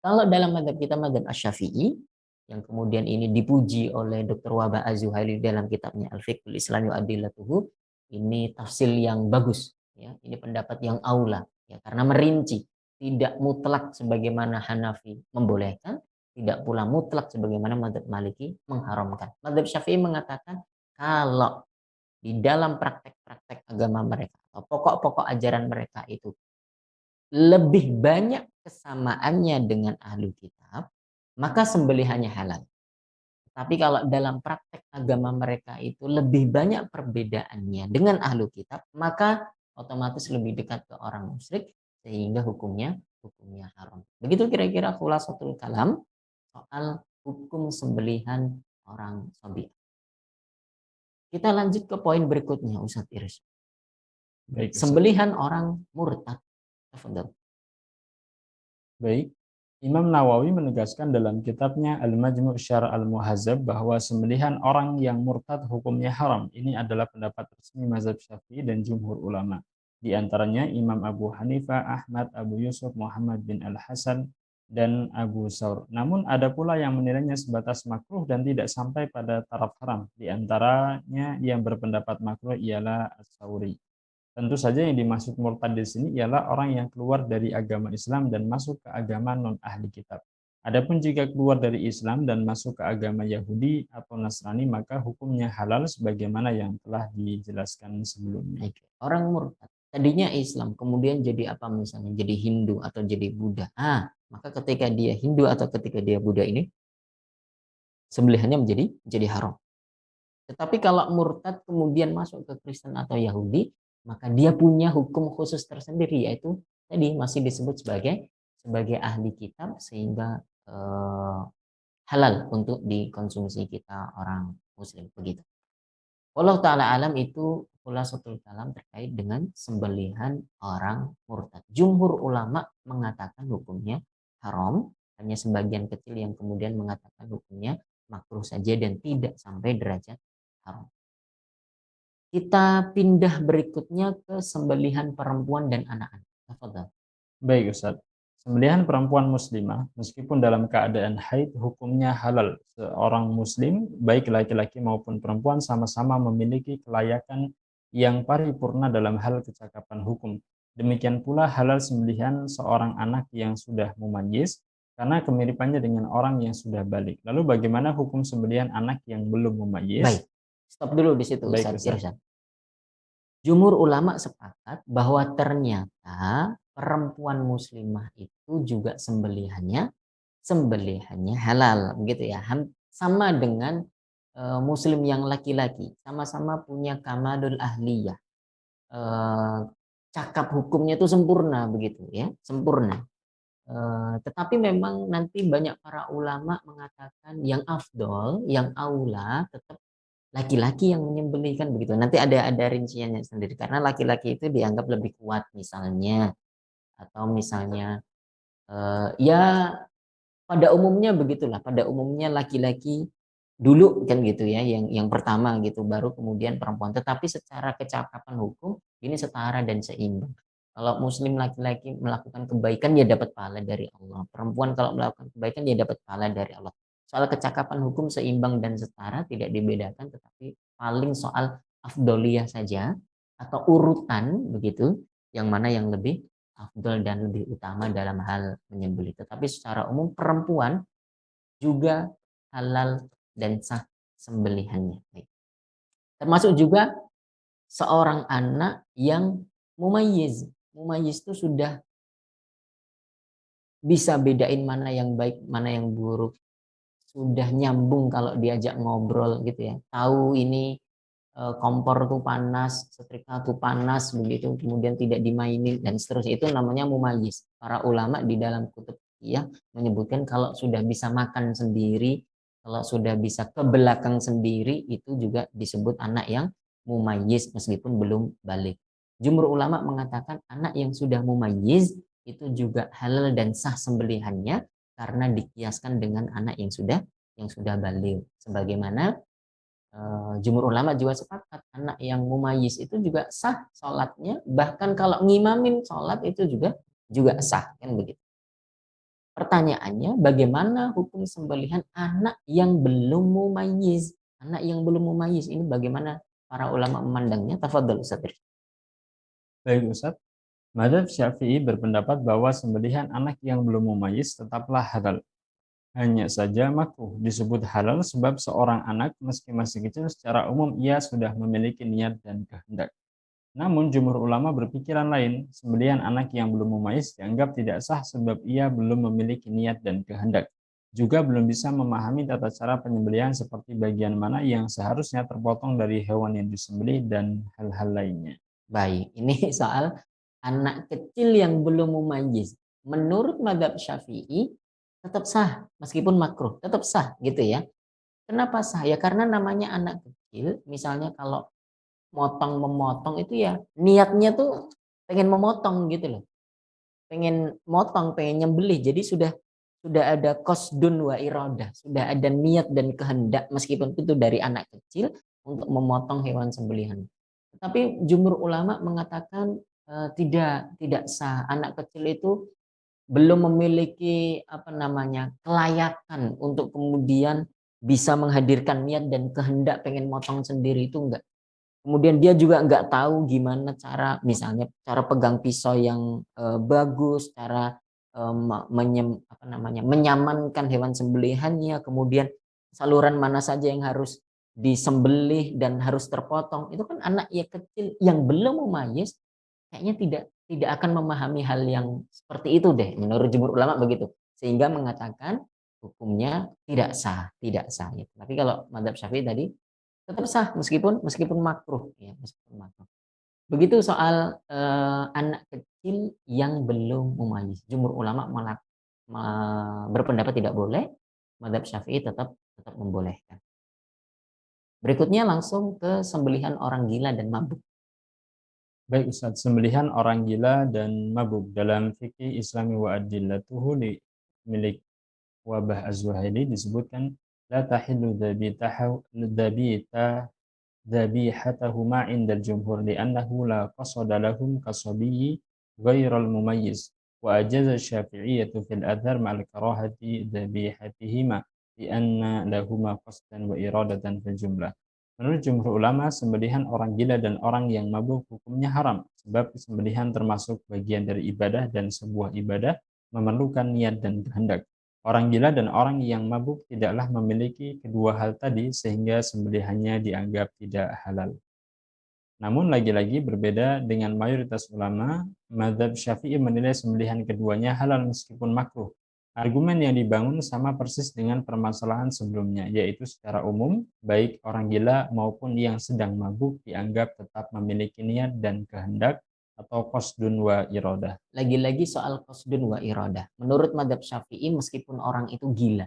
Kalau dalam mazhab kita mazhab Asy-Syafi'i yang kemudian ini dipuji oleh Dr. Wahbah Az-Zuhaili dalam kitabnya Al-Fiqhul Islami wa Adillatuhu, ini tafsir yang bagus ya. Ini pendapat yang aula ya karena merinci, tidak mutlak sebagaimana Hanafi membolehkan, tidak pula mutlak sebagaimana mazhab Maliki mengharamkan. Mazhab Syafi'i mengatakan kalau di dalam praktek-praktek agama mereka atau pokok-pokok ajaran mereka itu lebih banyak kesamaannya dengan ahlu kitab, maka sembelihannya halal. Tapi kalau dalam praktek agama mereka itu lebih banyak perbedaannya dengan ahlu kitab, maka otomatis lebih dekat ke orang musyrik sehingga hukumnya haram. Begitu kira-kira khulasatul kalam soal hukum sembelihan orang Sabi. Kita lanjut ke poin berikutnya, Ustadz Iris. Baik, Ustaz. Sembelihan orang murtad. Tafadhol. Baik. Imam Nawawi menegaskan dalam kitabnya Al-Majmu' Syar' Al-Muhazzab bahwa sembelihan orang yang murtad hukumnya haram. Ini adalah pendapat resmi mazhab Syafi'i dan jumhur ulama. Di antaranya Imam Abu Hanifah, Ahmad, Abu Yusuf, Muhammad bin Al-Hasan, dan Abu Saur. Namun ada pula yang menilainya sebatas makruh dan tidak sampai pada taraf haram. Di antaranya yang berpendapat makruh ialah As-Sauri. Tentu saja yang dimaksud murtad di sini ialah orang yang keluar dari agama Islam dan masuk ke agama non-ahli kitab. Adapun jika keluar dari Islam dan masuk ke agama Yahudi atau Nasrani, maka hukumnya halal sebagaimana yang telah dijelaskan sebelumnya. Orang murtad tadinya Islam, kemudian jadi apa misalnya? Jadi Hindu atau jadi Buddha. Maka ketika dia Hindu atau ketika dia Buddha ini, sembelihannya menjadi haram. Tetapi kalau murtad kemudian masuk ke Kristen atau Yahudi, maka dia punya hukum khusus tersendiri, yaitu tadi masih disebut sebagai ahli kitab sehingga halal untuk dikonsumsi kita orang muslim begitu. Allah taala alam itu khulasatul kalam terkait dengan sembelihan orang murtad. Jumhur ulama mengatakan hukumnya haram, hanya sebagian kecil yang kemudian mengatakan hukumnya makruh saja dan tidak sampai derajat haram. Kita pindah berikutnya ke sembelihan perempuan dan anak-anak. Tafadhal. Baik, Ustaz. Sembelihan perempuan muslimah, meskipun dalam keadaan haid, hukumnya halal. Seorang muslim, baik laki-laki maupun perempuan, sama-sama memiliki kelayakan yang paripurna dalam hal kecakapan hukum. Demikian pula halal sembelihan seorang anak yang sudah mumayyiz, karena kemiripannya dengan orang yang sudah balik. Lalu bagaimana hukum sembelihan anak yang belum mumayyiz? Baik, stop dulu di situ Baik, Ustaz Ustaz. Irsyad. Jumhur ulama sepakat bahwa ternyata perempuan muslimah itu juga sembelihannya halal, begitu ya. Sama dengan muslim yang laki-laki, sama-sama punya kamalul ahliyah. Cakap hukumnya itu sempurna begitu ya, sempurna. Tetapi memang nanti banyak para ulama mengatakan yang afdol, yang aula tetap laki-laki yang menyembelihkan begitu. Nanti ada rinciannya sendiri karena laki-laki itu dianggap lebih kuat misalnya, atau misalnya ya pada umumnya begitulah. Pada umumnya laki-laki dulu kan gitu ya, yang pertama gitu, baru kemudian perempuan. Tetapi secara kecakapan hukum ini setara dan seimbang. Kalau muslim laki-laki melakukan kebaikan ya dapat pahala dari Allah. Perempuan kalau melakukan kebaikan ya dapat pahala dari Allah. Soal kecakapan hukum seimbang dan setara tidak dibedakan, tetapi paling soal afdoliyah saja atau urutan begitu, yang mana yang lebih afdol dan lebih utama dalam hal menyembelih. Tetapi secara umum perempuan juga halal dan sah sembelihannya. Termasuk juga seorang anak yang mumayyiz. Mumayyiz itu sudah bisa bedain mana yang baik, mana yang buruk. Sudah nyambung kalau diajak ngobrol gitu ya. Tahu ini kompor tuh panas, setrika tuh panas begitu, kemudian tidak dimainin dan seterusnya. Itu namanya mumayyiz. Para ulama di dalam kutub ya menyebutkan kalau sudah bisa makan sendiri, kalau sudah bisa ke belakang sendiri, itu juga disebut anak yang mumayyiz meskipun belum balik. Jumhur ulama mengatakan anak yang sudah mumayyiz itu juga halal dan sah sembelihannya karena dikiaskan dengan anak yang sudah balik. Sebagaimana jumhur ulama juga sepakat anak yang mumayyiz itu juga sah sholatnya, bahkan kalau ngimamin sholat itu juga sah kan begitu. Pertanyaannya, bagaimana hukum sembelihan anak yang belum mumayyiz? Anak yang belum mumayyiz ini bagaimana para ulama memandangnya? Tafadhol Ustaz. Baik, Ustaz. Mazhab Syafi'i berpendapat bahwa sembelihan anak yang belum mumayyiz tetaplah halal. Hanya saja makruh disebut halal sebab seorang anak meski masih kecil secara umum ia sudah memiliki niat dan kehendak. Namun jumhur ulama berpikiran lain, sembelihan anak yang belum mumayyiz dianggap tidak sah sebab ia belum memiliki niat dan kehendak. Juga belum bisa memahami tata cara penyembelihan seperti bagian mana yang seharusnya terpotong dari hewan yang disembelih dan hal-hal lainnya. Baik, ini soal anak kecil yang belum mumayyiz. Menurut mazhab Syafi'i tetap sah meskipun makruh, tetap sah gitu ya. Kenapa sah? Ya karena namanya anak kecil, misalnya kalau memotong itu ya niatnya tuh pengen memotong gitu loh. Pengen motong, pengen nyembelih. Jadi sudah ada qasdun wa iradah, sudah ada niat dan kehendak meskipun itu dari anak kecil untuk memotong hewan sembelihan. Tapi jumhur ulama mengatakan tidak sah. Anak kecil itu belum memiliki apa namanya kelayakan untuk kemudian bisa menghadirkan niat dan kehendak pengen motong sendiri itu enggak. Kemudian dia juga nggak tahu gimana cara, misalnya cara pegang pisau yang bagus, cara menyamankan hewan sembelihannya, kemudian saluran mana saja yang harus disembelih dan harus terpotong. Itu kan anak ya kecil yang belum mumayyiz, kayaknya tidak akan memahami hal yang seperti itu deh, menurut jumhur ulama begitu. Sehingga mengatakan hukumnya tidak sah. Gitu. Tapi kalau mazhab Syafi'i tadi tetap sah meskipun makruh ya, meskipun makruh. Begitu soal anak kecil yang belum mumayyiz. Jumhur ulama berpendapat tidak boleh, mazhab Syafi'i tetap tetap membolehkan. Berikutnya langsung ke sembelihan orang gila dan mabuk. Baik Ustaz, sembelihan orang gila dan mabuk dalam fikih Islami wa adillatuhu milik Wabah Az-Zuhaili disebutkan la tahillu dhabihatahuma indal jumhur li'annahu la qasada lahum kasabiyyi ghairal mumayyiz wa ajaza syafi'iyyatu fil adhar ma'al karahati dhabihatihima li'anna lahuma qasdan wa iradatan fil jumlah. Menurut jumhur ulama, sembelihan orang gila dan orang yang mabuk hukumnya haram sebab sembelihan termasuk bagian dari ibadah dan sebuah ibadah memerlukan niat dan kehendak. Orang gila dan orang yang mabuk tidaklah memiliki kedua hal tadi sehingga sembelihannya dianggap tidak halal. Namun lagi-lagi berbeda dengan mayoritas ulama, mazhab Syafi'i menilai sembelihan keduanya halal meskipun makruh. Argumen yang dibangun sama persis dengan permasalahan sebelumnya, yaitu secara umum, baik orang gila maupun yang sedang mabuk dianggap tetap memiliki niat dan kehendak atau qasdun wa iradah. Lagi-lagi soal qasdun wa iradah. Menurut mazhab Syafi'i meskipun orang itu gila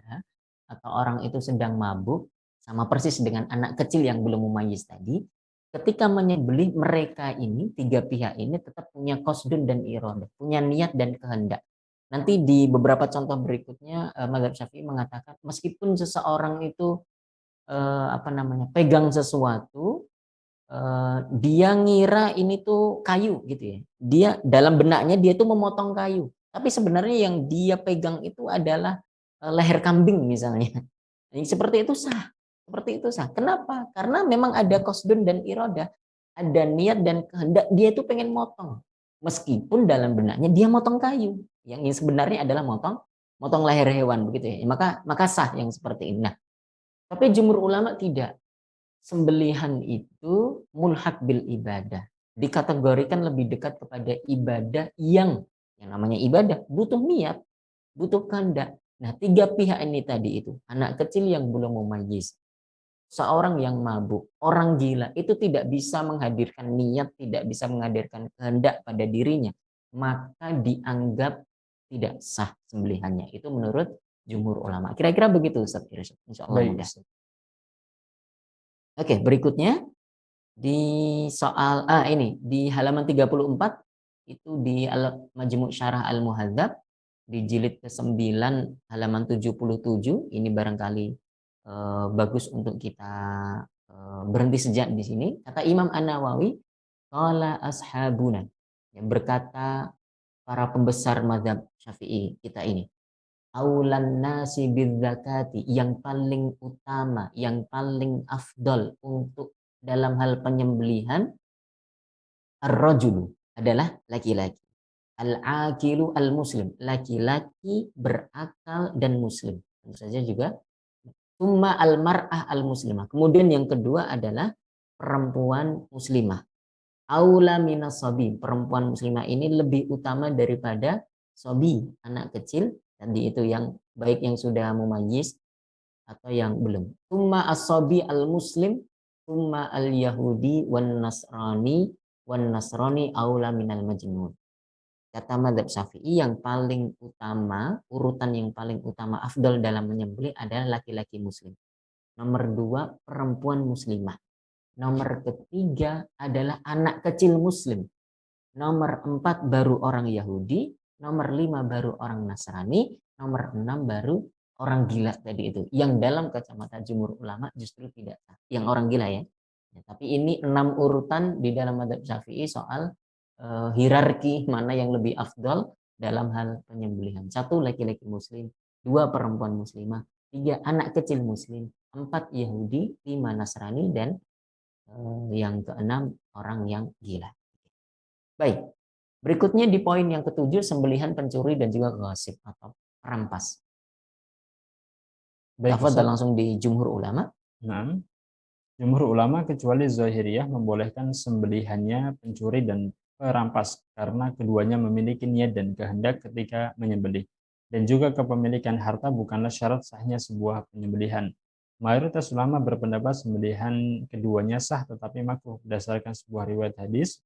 atau orang itu sedang mabuk, sama persis dengan anak kecil yang belum mumayyiz tadi, ketika menyembelih mereka ini, tiga pihak ini tetap punya qasdun dan iradah, punya niat dan kehendak. Nanti di beberapa contoh berikutnya mazhab Syafi'i mengatakan meskipun seseorang itu pegang sesuatu, dia ngira ini tuh kayu gitu ya. Dia dalam benaknya dia tuh memotong kayu. Tapi sebenarnya yang dia pegang itu adalah leher kambing misalnya. Jadi seperti itu sah. Seperti itu sah. Kenapa? Karena memang ada qasdun dan iradah. Ada niat dan kehendak dia itu pengen motong. Meskipun dalam benaknya dia motong kayu. Yang sebenarnya adalah motong leher hewan begitu ya. Maka sah yang seperti ini. Nah, tapi jumhur ulama tidak. Sembelihan itu mulhaq bil ibadah. Dikategorikan lebih dekat kepada ibadah yang namanya ibadah butuh niat, butuh kehendak. Nah, tiga pihak ini tadi itu, anak kecil yang belum mumayyiz, seorang yang mabuk, orang gila, itu tidak bisa menghadirkan niat, tidak bisa menghadirkan kehendak pada dirinya, maka dianggap tidak sah sembelihannya. Itu menurut jumhur ulama. Kira-kira begitu Ustaz Irsyad. Insyaallah Baik, mudah. Oke, berikutnya di soal ini di halaman 34 itu di Majmu' Syarah Al-Muhadzab di jilid ke-9 halaman 77 ini barangkali bagus untuk kita berhenti sejak di sini. Kata Imam An-Nawawi, qala ashabuna, yang berkata para pembesar mazhab Syafi'i kita ini, aulan nasi bidzakati, yang paling utama, yang paling afdol untuk dalam hal penyembelihan ar-rajulu adalah laki-laki. Al-aqilu al-muslim, laki-laki berakal dan muslim. tentu saja juga summa al-mar'ah al-muslimah. Kemudian yang kedua adalah perempuan muslimah. Aula minas sobi, perempuan muslimah ini lebih utama daripada sobi, anak kecil tadi itu, yang baik yang sudah mumayyiz atau yang belum. Summa as-sobi al-muslim, summa al-yahudi wan nasrani aula minal majnun. Kata madzhab Syafi'i, yang paling utama, urutan yang paling utama afdal dalam menyembelih adalah laki-laki muslim. Nomor 2 perempuan muslimah. Nomor ketiga adalah anak kecil muslim. Nomor 4 baru orang Yahudi. Nomor 5 baru orang Nasrani. Nomor 6 baru orang gila tadi itu. Yang dalam kacamata jumhur ulama justru tidak sah. Yang orang gila ya. Tapi ini 6 urutan di dalam madzhab Syafi'i soal hierarki mana yang lebih afdal dalam hal penyembelihan. 1 laki-laki muslim, 2 perempuan muslimah, 3 anak kecil muslim, 4 Yahudi, 5 Nasrani, dan yang keenam orang yang gila. Baik, berikutnya di poin yang ketujuh, sembelihan pencuri dan juga ghasib atau perampas. Baik, Tafadhal Ustaz. langsung di jumhur ulama. Nah, jumhur ulama kecuali Zahiriyah membolehkan sembelihannya pencuri dan perampas karena keduanya memiliki niat dan kehendak ketika menyembelih. Dan juga kepemilikan harta bukanlah syarat sahnya sebuah penyembelihan. Mayoritas ulama berpendapat sembelihan keduanya sah tetapi makruh berdasarkan sebuah riwayat hadis.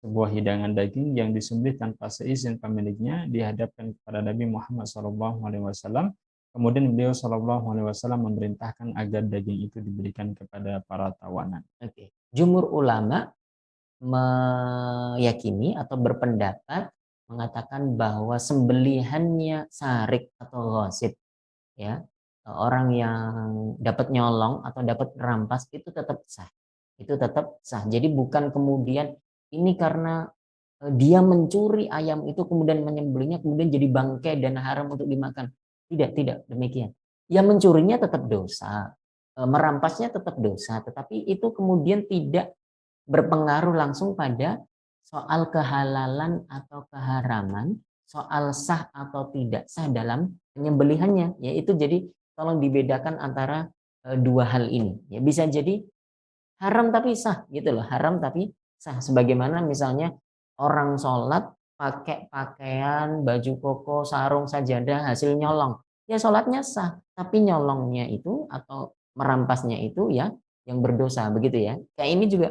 Sebuah hidangan daging yang disembelih tanpa seizin pemiliknya dihadapkan kepada Nabi Muhammad SAW. Kemudian beliau SAW memerintahkan agar daging itu diberikan kepada para tawanan. Oke. Jumhur ulama meyakini atau berpendapat mengatakan bahwa sembelihannya sarik atau ghasib, ya, orang yang dapat nyolong atau dapat merampas itu tetap sah. Itu tetap sah. Jadi bukan kemudian ini karena dia mencuri ayam itu kemudian menyembelihnya kemudian jadi bangkai dan haram untuk dimakan. Tidak demikian. Yang mencurinya tetap dosa, merampasnya tetap dosa, tetapi itu kemudian tidak berpengaruh langsung pada soal kehalalan atau keharaman, soal sah atau tidak sah dalam penyembelihannya. Yaitu jadi tolong dibedakan antara dua hal ini. Ya, bisa jadi haram tapi sah gitu loh, haram tapi sah. Sebagaimana misalnya orang sholat pakai pakaian, baju koko, sarung, sajadah hasil nyolong. Ya sholatnya sah, tapi nyolongnya itu atau merampasnya itu ya yang berdosa begitu ya. Kayak ini juga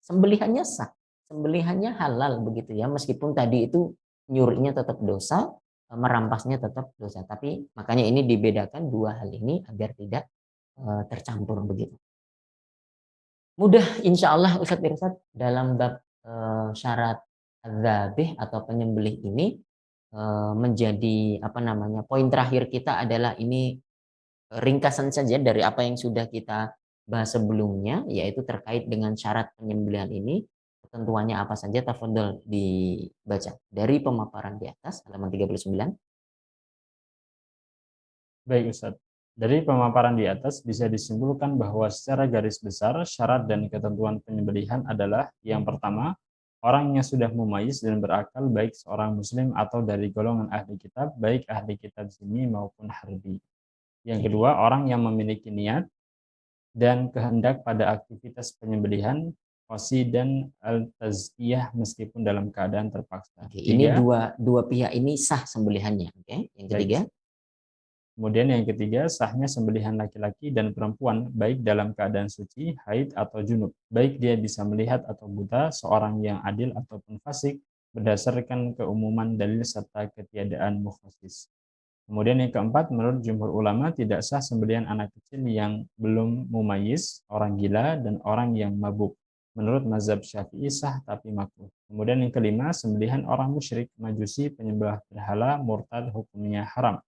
sembelihannya sah, sembelihannya halal begitu ya, meskipun tadi itu nyurinya tetap dosa, merampasnya tetap dosa. Tapi makanya ini dibedakan dua hal ini agar tidak tercampur begitu. Mudah insya Allah Ustadz Irsad dalam bab syarat dzabih atau penyembelih ini menjadi apa namanya, poin terakhir kita adalah ini ringkasan saja dari apa yang sudah kita bahas sebelumnya, yaitu terkait dengan syarat penyembelihan ini. Ketentuannya apa saja, tafadhol dibaca dari pemaparan di atas halaman 39. Baik, Ustaz. Dari pemaparan di atas bisa disimpulkan bahwa secara garis besar syarat dan ketentuan penyembelihan adalah yang pertama, orang yang sudah mumayyiz dan berakal baik seorang muslim atau dari golongan ahli kitab, baik ahli kitab zimmi maupun harbi. Yang kedua, orang yang memiliki niat dan kehendak pada aktivitas penyembelihan, qasdi dan al-tazkiyah meskipun dalam keadaan terpaksa. Oke, ini Tiga, dua pihak ini sah sembelihannya. Oke, yang ketiga. baik. Kemudian yang ketiga, sahnya sembelihan laki-laki dan perempuan baik dalam keadaan suci, haid atau junub. Baik dia bisa melihat atau buta, seorang yang adil ataupun fasik berdasarkan keumuman dalil serta ketiadaan mukhasis. Kemudian yang keempat, menurut jumhur ulama tidak sah sembelihan anak kecil yang belum mumayyiz, orang gila, dan orang yang mabuk. Menurut mazhab Syafi'i sah tapi makruh. Kemudian yang kelima, sembelihan orang musyrik, majusi, penyembah berhala, murtad, hukumnya haram.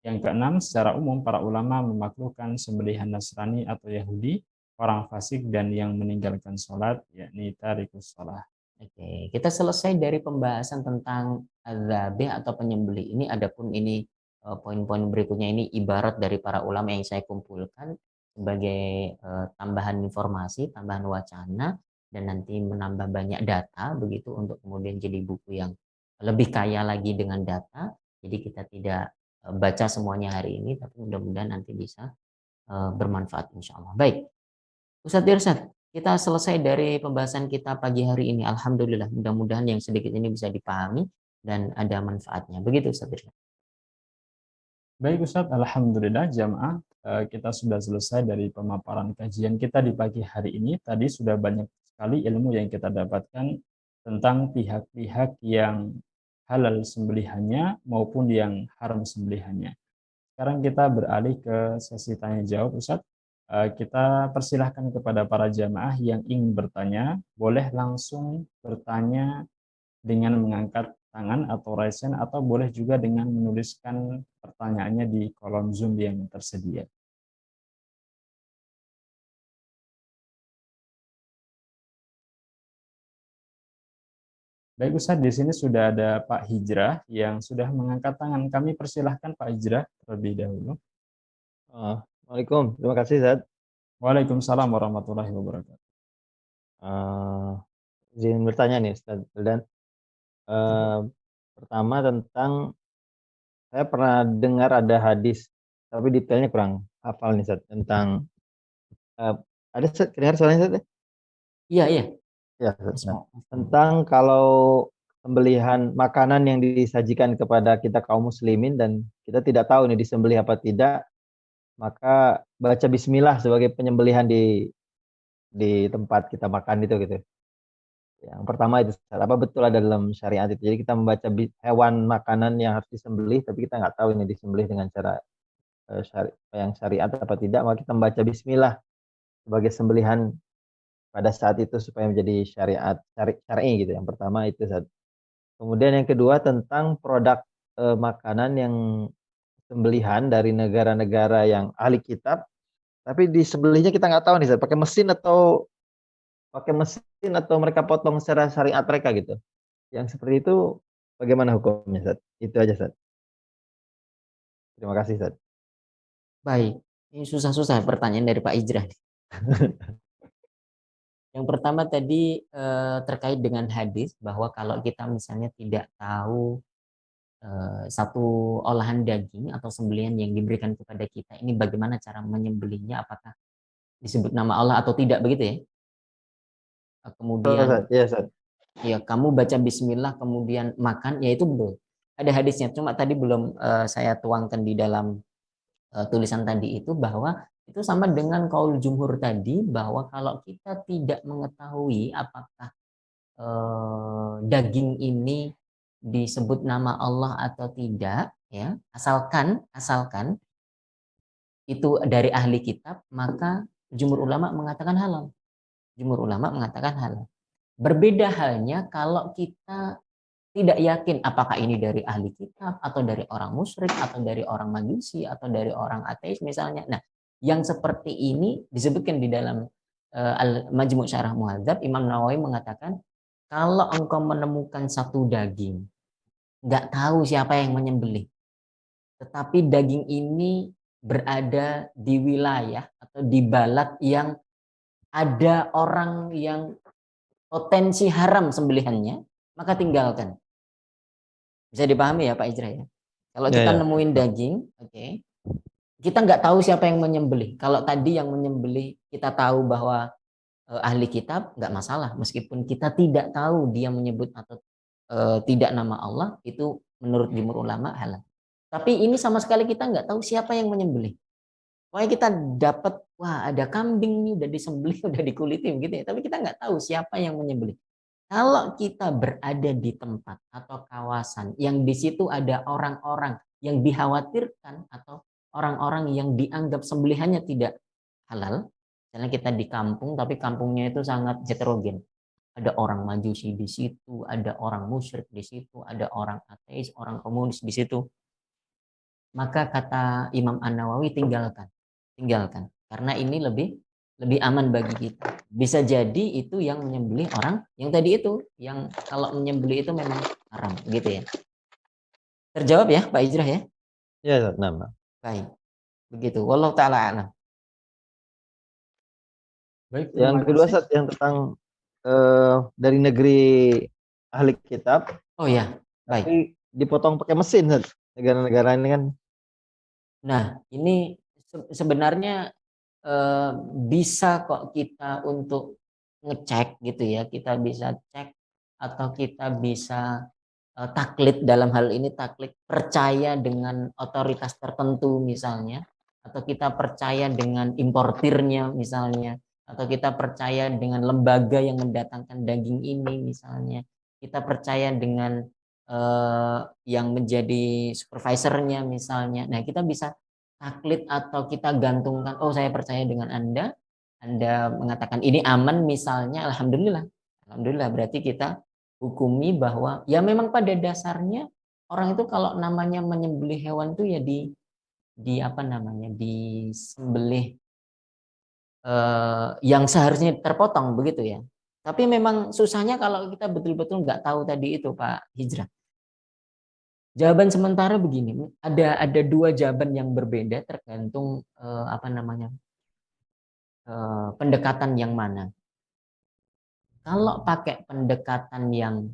Yang keenam, secara umum para ulama memakruhkan sembelihan Nasrani atau Yahudi, orang fasik dan yang meninggalkan sholat, yakni tarikus sholat. Oke, kita selesai dari pembahasan tentang dzabih atau penyembelih ini. Adapun ini poin-poin berikutnya ini ibarat dari para ulama yang saya kumpulkan sebagai tambahan informasi, tambahan wacana, dan nanti menambah banyak data begitu untuk kemudian jadi buku yang lebih kaya lagi dengan data. Jadi kita tidak baca semuanya hari ini, tapi mudah-mudahan nanti bisa bermanfaat insya Allah. Baik, Ustadz Irsad, kita selesai dari pembahasan kita pagi hari ini. Alhamdulillah, mudah-mudahan yang sedikit ini bisa dipahami dan ada manfaatnya. Begitu Ustadz Irsad. Baik Ustadz, Alhamdulillah jamaah, kita sudah selesai dari pemaparan kajian kita di pagi hari ini. Tadi sudah banyak sekali ilmu yang kita dapatkan tentang pihak-pihak yang halal sembelihannya maupun yang haram sembelihannya. Sekarang kita beralih ke sesi tanya jawab Ustadz. Kita persilahkan kepada para jamaah yang ingin bertanya, boleh langsung bertanya dengan mengangkat tangan atau raise hand, atau boleh juga dengan menuliskan pertanyaannya di kolom Zoom yang tersedia. Baik Ustaz, di sini sudah ada Pak Hijrah yang sudah mengangkat tangan. Kami persilahkan Pak Hijrah terlebih dahulu. Waalaikumsalam, terima kasih Zat. Waalaikumsalam warahmatullahi wabarakatuh. Izin bertanya nih Ustaz. Dan pertama tentang, saya pernah dengar ada hadis, tapi detailnya kurang hafal nih Zat. Tentang, ada Zat, dengar soalnya Zat? Iya, iya. Ya, Zat. Nah, tentang kalau sembelihan makanan yang disajikan kepada kita kaum muslimin dan kita tidak tahu ini disembelih apa tidak, maka baca bismillah sebagai penyembelihan di tempat kita makan itu gitu. Yang pertama itu, apa betul ada dalam syariat itu? Jadi kita membaca hewan makanan yang harus disembelih, tapi kita nggak tahu ini disembelih dengan cara yang syariat apa tidak, maka kita membaca bismillah sebagai sembelihan pada saat itu supaya menjadi syar'i gitu. Yang pertama itu. Kemudian yang kedua tentang produk makanan yang sembelihan dari negara-negara yang ahli kitab, tapi disembelihnya kita nggak tahu nih, pakai mesin atau mereka potong secara syariat mereka gitu. Yang seperti itu bagaimana hukumnya, Ustaz? Itu aja, Ustaz. Terima kasih, Ustaz. Baik, ini susah-susah pertanyaan dari Pak Hijrah. Yang pertama tadi terkait dengan hadis bahwa kalau kita misalnya tidak tahu satu olahan daging atau sembelihan yang diberikan kepada kita, ini bagaimana cara menyembelihnya, apakah disebut nama Allah atau tidak, begitu ya? Kemudian ya, Ustaz. Ya, kamu baca bismillah kemudian makan, ya itu betul. Ada hadisnya, cuma tadi belum saya tuangkan di dalam tulisan tadi itu, bahwa itu sama dengan kaul jumhur tadi, bahwa kalau kita tidak mengetahui apakah daging ini disebut nama Allah atau tidak, ya, asalkan itu dari ahli kitab, maka jumhur ulama mengatakan halal. Jumhur ulama mengatakan halal. Berbeda halnya kalau kita tidak yakin apakah ini dari ahli kitab atau dari orang musyrik atau dari orang majusi atau dari orang ateis misalnya. Nah, yang seperti ini disebutkan di dalam Al-Majmu' Syarah Muhadzab. Imam Nawawi mengatakan kalau engkau menemukan satu daging, nggak tahu siapa yang menyembelih, tetapi daging ini berada di wilayah atau di balad yang ada orang yang potensi haram sembelihannya, maka tinggalkan. Bisa dipahami ya Pak Ijra ya? Kalau kita nemuin daging, oke, kita nggak tahu siapa yang menyembelih. Kalau tadi yang menyembelih kita tahu bahwa ahli kitab, nggak masalah. Meskipun kita tidak tahu dia menyebut atau tidak nama Allah, itu menurut jumhur ulama halal. Tapi ini sama sekali kita nggak tahu siapa yang menyembelih. Pokoknya kita dapat, wah ada kambing nih udah disembelih, udah dikulitin gitu ya. Tapi kita nggak tahu siapa yang menyembelih. Kalau kita berada di tempat atau kawasan yang di situ ada orang-orang yang dikhawatirkan atau orang-orang yang dianggap sembelihannya tidak halal, misalnya kita di kampung tapi kampungnya itu sangat heterogen. Ada orang majusi di situ, ada orang musyrik di situ, ada orang ateis, orang komunis di situ. Maka kata Imam An-Nawawi tinggalkan. Karena ini lebih aman bagi kita. Bisa jadi itu yang menyembelih orang yang tadi itu, yang kalau menyembelih itu memang haram, gitu ya. Terjawab ya Pak Ijrah ya? Ya, nama. Baik. Begitu. Wallahu taala a'lam. Baik, Yang kedua, Ustaz, yang tentang dari negeri ahli kitab. Oh ya, baik. Tapi dipotong pakai mesin, Ustaz. Negara-negara ini kan Nah, ini sebenarnya eh, bisa kok kita untuk ngecek gitu ya, kita bisa cek atau kita bisa taklid, dalam hal ini taklid percaya dengan otoritas tertentu misalnya, atau kita percaya dengan importirnya misalnya, atau kita percaya dengan lembaga yang mendatangkan daging ini misalnya, kita percaya dengan yang menjadi supervisornya misalnya. Nah, kita bisa taklid atau kita gantungkan, oh saya percaya dengan Anda mengatakan ini aman misalnya, alhamdulillah. Alhamdulillah berarti kita hukumi bahwa ya memang pada dasarnya orang itu kalau namanya menyembelih hewan itu ya di apa namanya, disembelih yang seharusnya terpotong begitu ya. Tapi memang susahnya kalau kita betul-betul nggak tahu tadi itu Pak Hijrah. Jawaban sementara begini, ada dua jawaban yang berbeda tergantung apa namanya, pendekatan yang mana. Kalau pakai pendekatan yang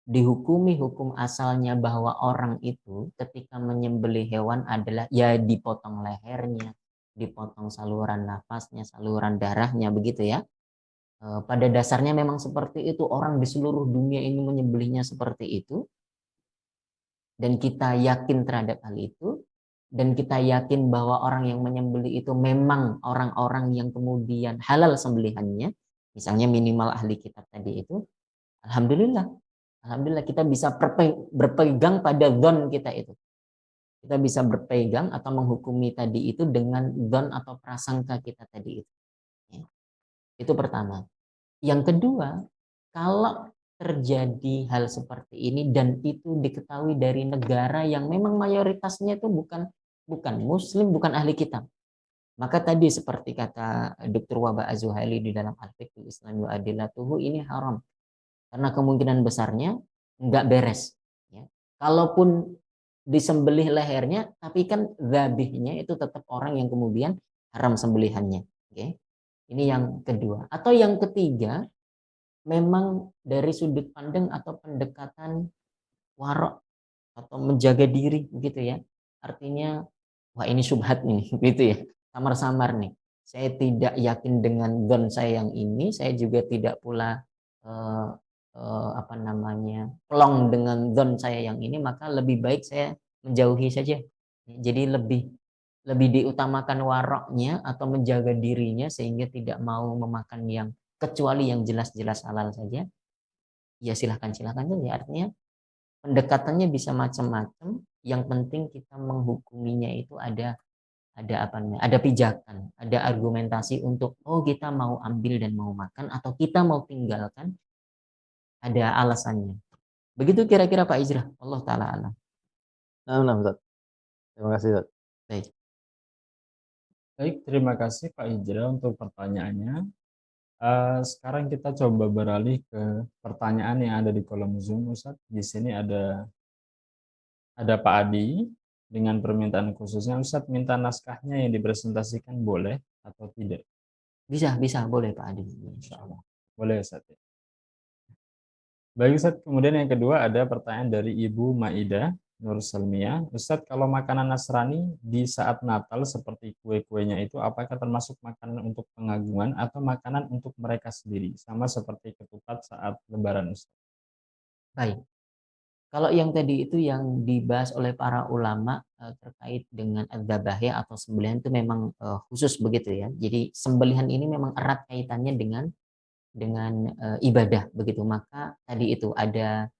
dihukumi hukum asalnya bahwa orang itu ketika menyembelih hewan adalah ya dipotong lehernya, dipotong saluran nafasnya, saluran darahnya begitu ya. Pada dasarnya memang seperti itu, orang di seluruh dunia ini menyembelihnya seperti itu, dan kita yakin terhadap hal itu, dan kita yakin bahwa orang yang menyembelih itu memang orang-orang yang kemudian halal sembelihannya, misalnya minimal ahli kitab tadi itu, alhamdulillah. Alhamdulillah kita bisa berpegang pada zon kita itu. Kita bisa berpegang atau menghukumi tadi itu dengan zon atau prasangka kita tadi itu. Ya. Itu pertama. Yang kedua, kalau terjadi hal seperti ini dan itu diketahui dari negara yang memang mayoritasnya itu bukan Muslim, bukan ahli kitab. Maka tadi seperti kata Dr. Waba Az-Zuhaili di dalam Al-Fiqh Islami wa Adillatuhu, ini haram. Karena kemungkinan besarnya nggak beres. Ya. Kalaupun disembelih lehernya, tapi kan zabihnya itu tetap orang yang kemudian haram sembelihannya. Oke. Ini yang kedua. Atau yang ketiga, memang dari sudut pandang atau pendekatan warok atau menjaga diri begitu ya. Artinya, wah ini subhat nih, gitu ya. Samar-samar nih. Saya tidak yakin dengan zon saya yang ini, saya juga tidak pula eh, apa namanya, plong dengan zon saya yang ini, maka lebih baik saya menjauhi saja. Jadi lebih lebih diutamakan waroknya atau menjaga dirinya sehingga tidak mau memakan yang kecuali yang jelas-jelas halal saja. Ya silahkan saja. Artinya pendekatannya bisa macam-macam. Yang penting kita menghukuminya itu ada apa namanya, ada pijakan, ada argumentasi untuk oh kita mau ambil dan mau makan atau kita mau tinggalkan, ada alasannya. Begitu kira-kira Pak Ijrah. Allah taala alam. Nah, Ustaz. Terima kasih, Ustaz. Baik. Baik, terima kasih Pak Hijrah untuk pertanyaannya. Sekarang kita coba beralih ke pertanyaan yang ada di kolom Zoom, Ustaz. Di sini ada Pak Adi dengan permintaan khususnya, Ustaz minta naskahnya yang dipresentasikan boleh atau tidak? Bisa boleh Pak Adi. Insya Allah. Boleh, Ustaz. Baik, Ustaz. Kemudian yang kedua ada pertanyaan dari Ibu Maida Nur Salmia. Ustaz, kalau makanan Nasrani di saat Natal seperti kue-kuenya itu apakah termasuk makanan untuk pengagungan atau makanan untuk mereka sendiri? Sama seperti ketupat saat Lebaran, Ustaz. Baik. Kalau yang tadi itu yang dibahas oleh para ulama terkait dengan adzabahya atau sembelihan itu memang khusus begitu ya. Jadi sembelihan ini memang erat kaitannya dengan ibadah begitu. Maka tadi itu ada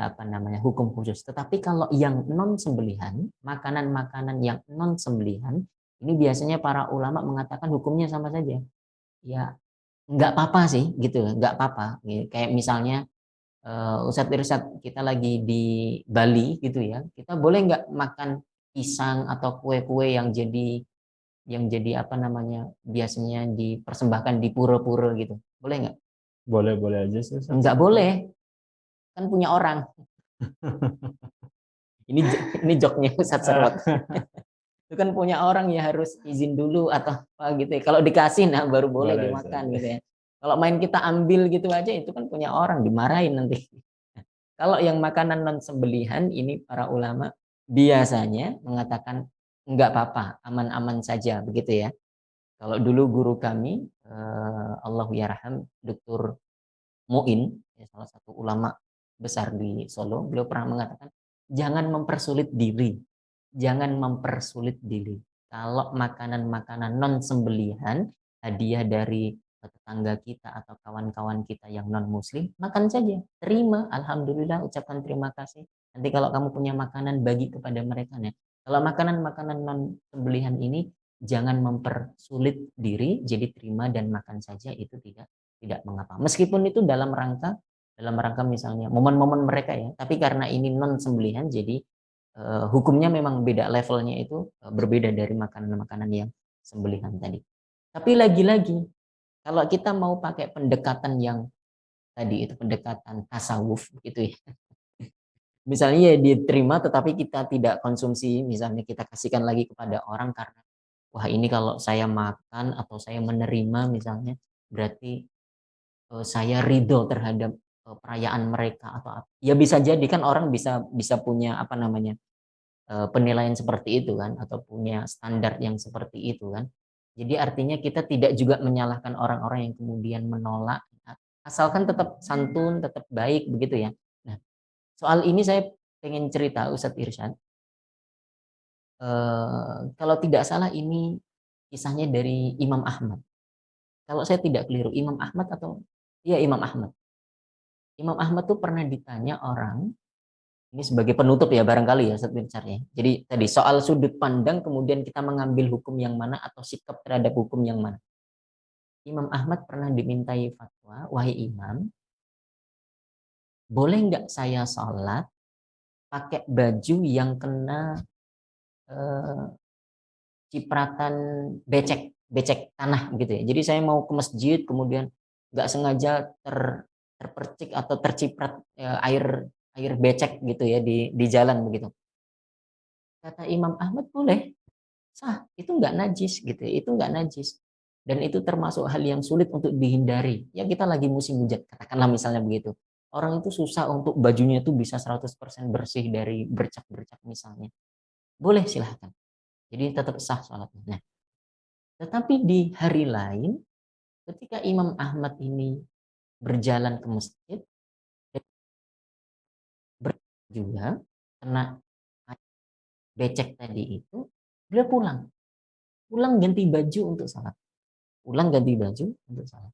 apa namanya, hukum khusus. Tetapi kalau yang non sembelihan, makanan-makanan yang non sembelihan, ini biasanya para ulama mengatakan hukumnya sama saja. Ya nggak apa-apa sih gitu, nggak apa-apa. Kayak misalnya Ustadz Irsad kita lagi di Bali gitu ya, kita boleh nggak makan pisang atau kue-kue yang jadi apa namanya, biasanya dipersembahkan di pura-pura gitu, boleh nggak? Boleh-boleh aja sih, Ustaz. Nggak boleh, kan punya orang. ini ini joknya Ustadz Sarwat. Itu kan punya orang ya, harus izin dulu atau apa gitu ya. Kalau dikasih nah baru boleh Boleh, dimakan Ustaz. gitu ya. Kalau main kita ambil gitu aja itu kan punya orang, dimarahin nanti. Kalau yang makanan non sembelihan ini para ulama biasanya mengatakan enggak apa-apa, aman-aman saja begitu ya. Kalau dulu guru kami, Allahu yarham, Dr. Muin, ya, salah satu ulama besar di Solo, beliau pernah mengatakan, jangan mempersulit diri, jangan mempersulit diri. Kalau makanan-makanan non sembelihan, hadiah dari tetangga kita atau kawan-kawan kita yang non muslim, makan saja, terima, alhamdulillah, ucapkan terima kasih. Nanti kalau kamu punya makanan, bagi kepada mereka. Nah, kalau makanan-makanan non sembelihan ini jangan mempersulit diri, jadi terima dan makan saja, itu tidak mengapa. Meskipun itu dalam rangka misalnya momen-momen mereka ya, tapi karena ini non sembelihan, jadi hukumnya memang beda, levelnya itu berbeda dari makanan-makanan yang sembelihan tadi. Tapi lagi-lagi kalau kita mau pakai pendekatan yang tadi itu, pendekatan tasawuf gitu ya. Misalnya ya diterima tetapi kita tidak konsumsi, misalnya kita kasihkan lagi kepada orang karena wah ini kalau saya makan atau saya menerima misalnya berarti saya ridho terhadap perayaan mereka atau apa. Ya bisa jadi kan orang bisa bisa punya apa namanya penilaian seperti itu kan, atau punya standar yang seperti itu kan. Jadi artinya kita tidak juga menyalahkan orang-orang yang kemudian menolak, asalkan tetap santun, tetap baik begitu ya. Nah, soal ini saya pengen cerita Ustadz Irsyad. Kalau tidak salah ini kisahnya dari Imam Ahmad. Kalau saya tidak keliru, Imam Ahmad atau ya Imam Ahmad. Imam Ahmad tuh pernah ditanya orang, ini sebagai penutup ya barangkali ya sebenarnya. Jadi tadi soal sudut pandang kemudian kita mengambil hukum yang mana atau sikap terhadap hukum yang mana. Imam Ahmad pernah dimintai fatwa, wahai imam, boleh nggak saya sholat pakai baju yang kena eh, cipratan becek tanah gitu ya. Jadi saya mau ke masjid kemudian nggak sengaja terpercik atau terciprat air becek gitu ya di jalan begitu. Kata Imam Ahmad boleh, sah, itu nggak najis gitu ya, itu nggak najis. Dan itu termasuk hal yang sulit untuk dihindari. Ya kita lagi musim hujan, katakanlah misalnya begitu. Orang itu susah untuk bajunya itu bisa 100% bersih dari bercak-bercak misalnya. Boleh silahkan. Jadi tetap sah sholatnya. Nah, tetapi di hari lain, ketika Imam Ahmad ini berjalan ke masjid, juga kena becek tadi itu, beliau pulang ganti baju untuk salat. Pulang ganti baju untuk salat.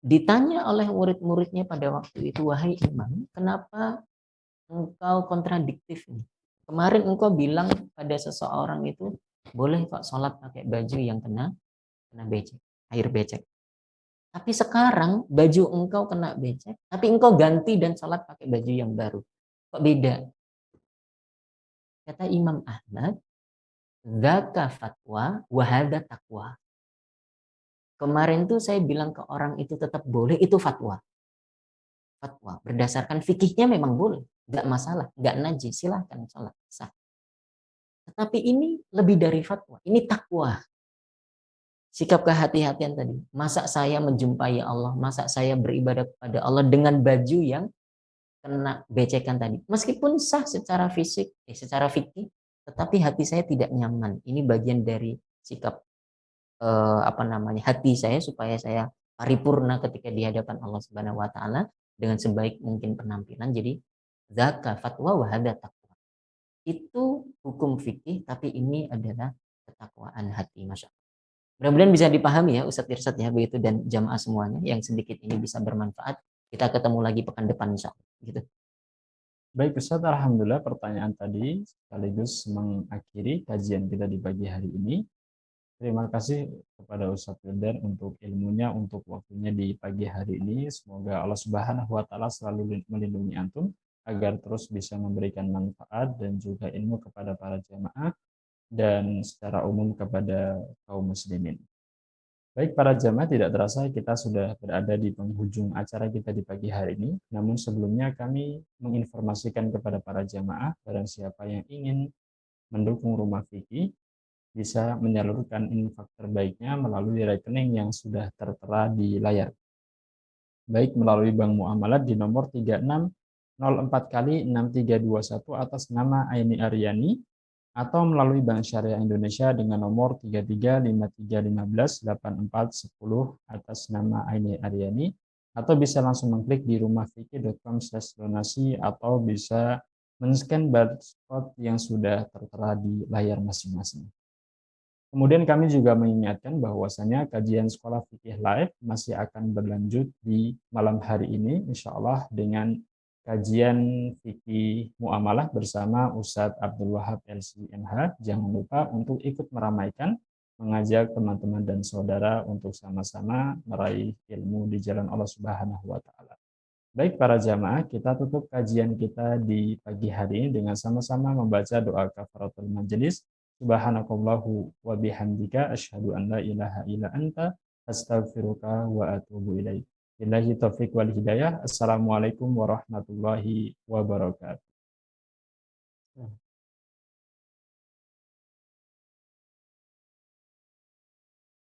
Ditanya oleh murid-muridnya pada waktu itu, wahai imam, kenapa engkau kontradiktif nih? Kemarin engkau bilang pada seseorang itu boleh kok sholat pakai baju yang kena becek, air becek. Tapi sekarang baju engkau kena becek, tapi engkau ganti dan sholat pakai baju yang baru. Kok beda? Kata Imam Ahmad, dzaka fatwa wa hadza taqwa. Kemarin tuh saya bilang ke orang itu tetap boleh, itu fatwa. Fatwa berdasarkan fikihnya memang boleh, nggak masalah, nggak najis, silahkan sholat sah. Tetapi ini lebih dari fatwa, ini takwa. Sikap kehati-hatian tadi. Masa saya menjumpai Allah, masa saya beribadah kepada Allah dengan baju yang kena becekan tadi. Meskipun sah secara fisik, secara fikih, tetapi hati saya tidak nyaman. Ini bagian dari sikap hati saya supaya saya paripurna ketika di hadapan Allah Subhanahu wa taala dengan sebaik mungkin penampilan. Jadi zakat fatwa wa hadza taqwa. Itu hukum fikih tapi ini adalah ketakwaan hati, Masya Allah. Mudah-mudahan bisa dipahami ya Ustadz Irsad ya begitu, dan jamaah semuanya yang sedikit ini bisa bermanfaat. Kita ketemu lagi pekan depan insya Allah. Gitu. Baik Ustaz, alhamdulillah pertanyaan tadi sekaligus mengakhiri kajian kita di pagi hari ini. Terima kasih kepada Ustadz Wildan untuk ilmunya, untuk waktunya di pagi hari ini. Semoga Allah Subhanahu wa taala selalu melindungi antum agar terus bisa memberikan manfaat dan juga ilmu kepada para jamaah dan secara umum kepada kaum muslimin. Baik para jamaah, tidak terasa kita sudah berada di penghujung acara kita di pagi hari ini. Namun sebelumnya kami menginformasikan kepada para jamaah, barang siapa yang ingin mendukung Rumah Fikih bisa menyalurkan infak terbaiknya melalui rekening yang sudah tertera di layar. Baik melalui Bank Muamalat di nomor 04 kali 6321 atas nama Aini Aryani, atau melalui Bank Syariah Indonesia dengan nomor 3353158410 atas nama Aini Aryani, atau bisa langsung mengklik di rumahfikih.com/donasi, atau bisa men-scan barcode yang sudah tertera di layar masing-masing. Kemudian kami juga mengingatkan bahwasanya kajian Sekolah Fikih Live masih akan berlanjut di malam hari ini, insya Allah dengan kajian fikih muamalah bersama Ustadz Abdul Wahab LCMH. Jangan lupa untuk ikut meramaikan, mengajak teman-teman dan saudara untuk sama-sama meraih ilmu di jalan Allah Subhanahu wa Ta'ala. Baik para jamaah, kita tutup kajian kita di pagi hari ini dengan sama-sama membaca doa kafaratul majelis. Subhanakallahu wa bihamdika asyhadu an la ilaha illa anta astaghfiruka wa atubu ilaik. Billahi taufiq wal hidayah. Assalamualaikum warahmatullahi wabarakatuh.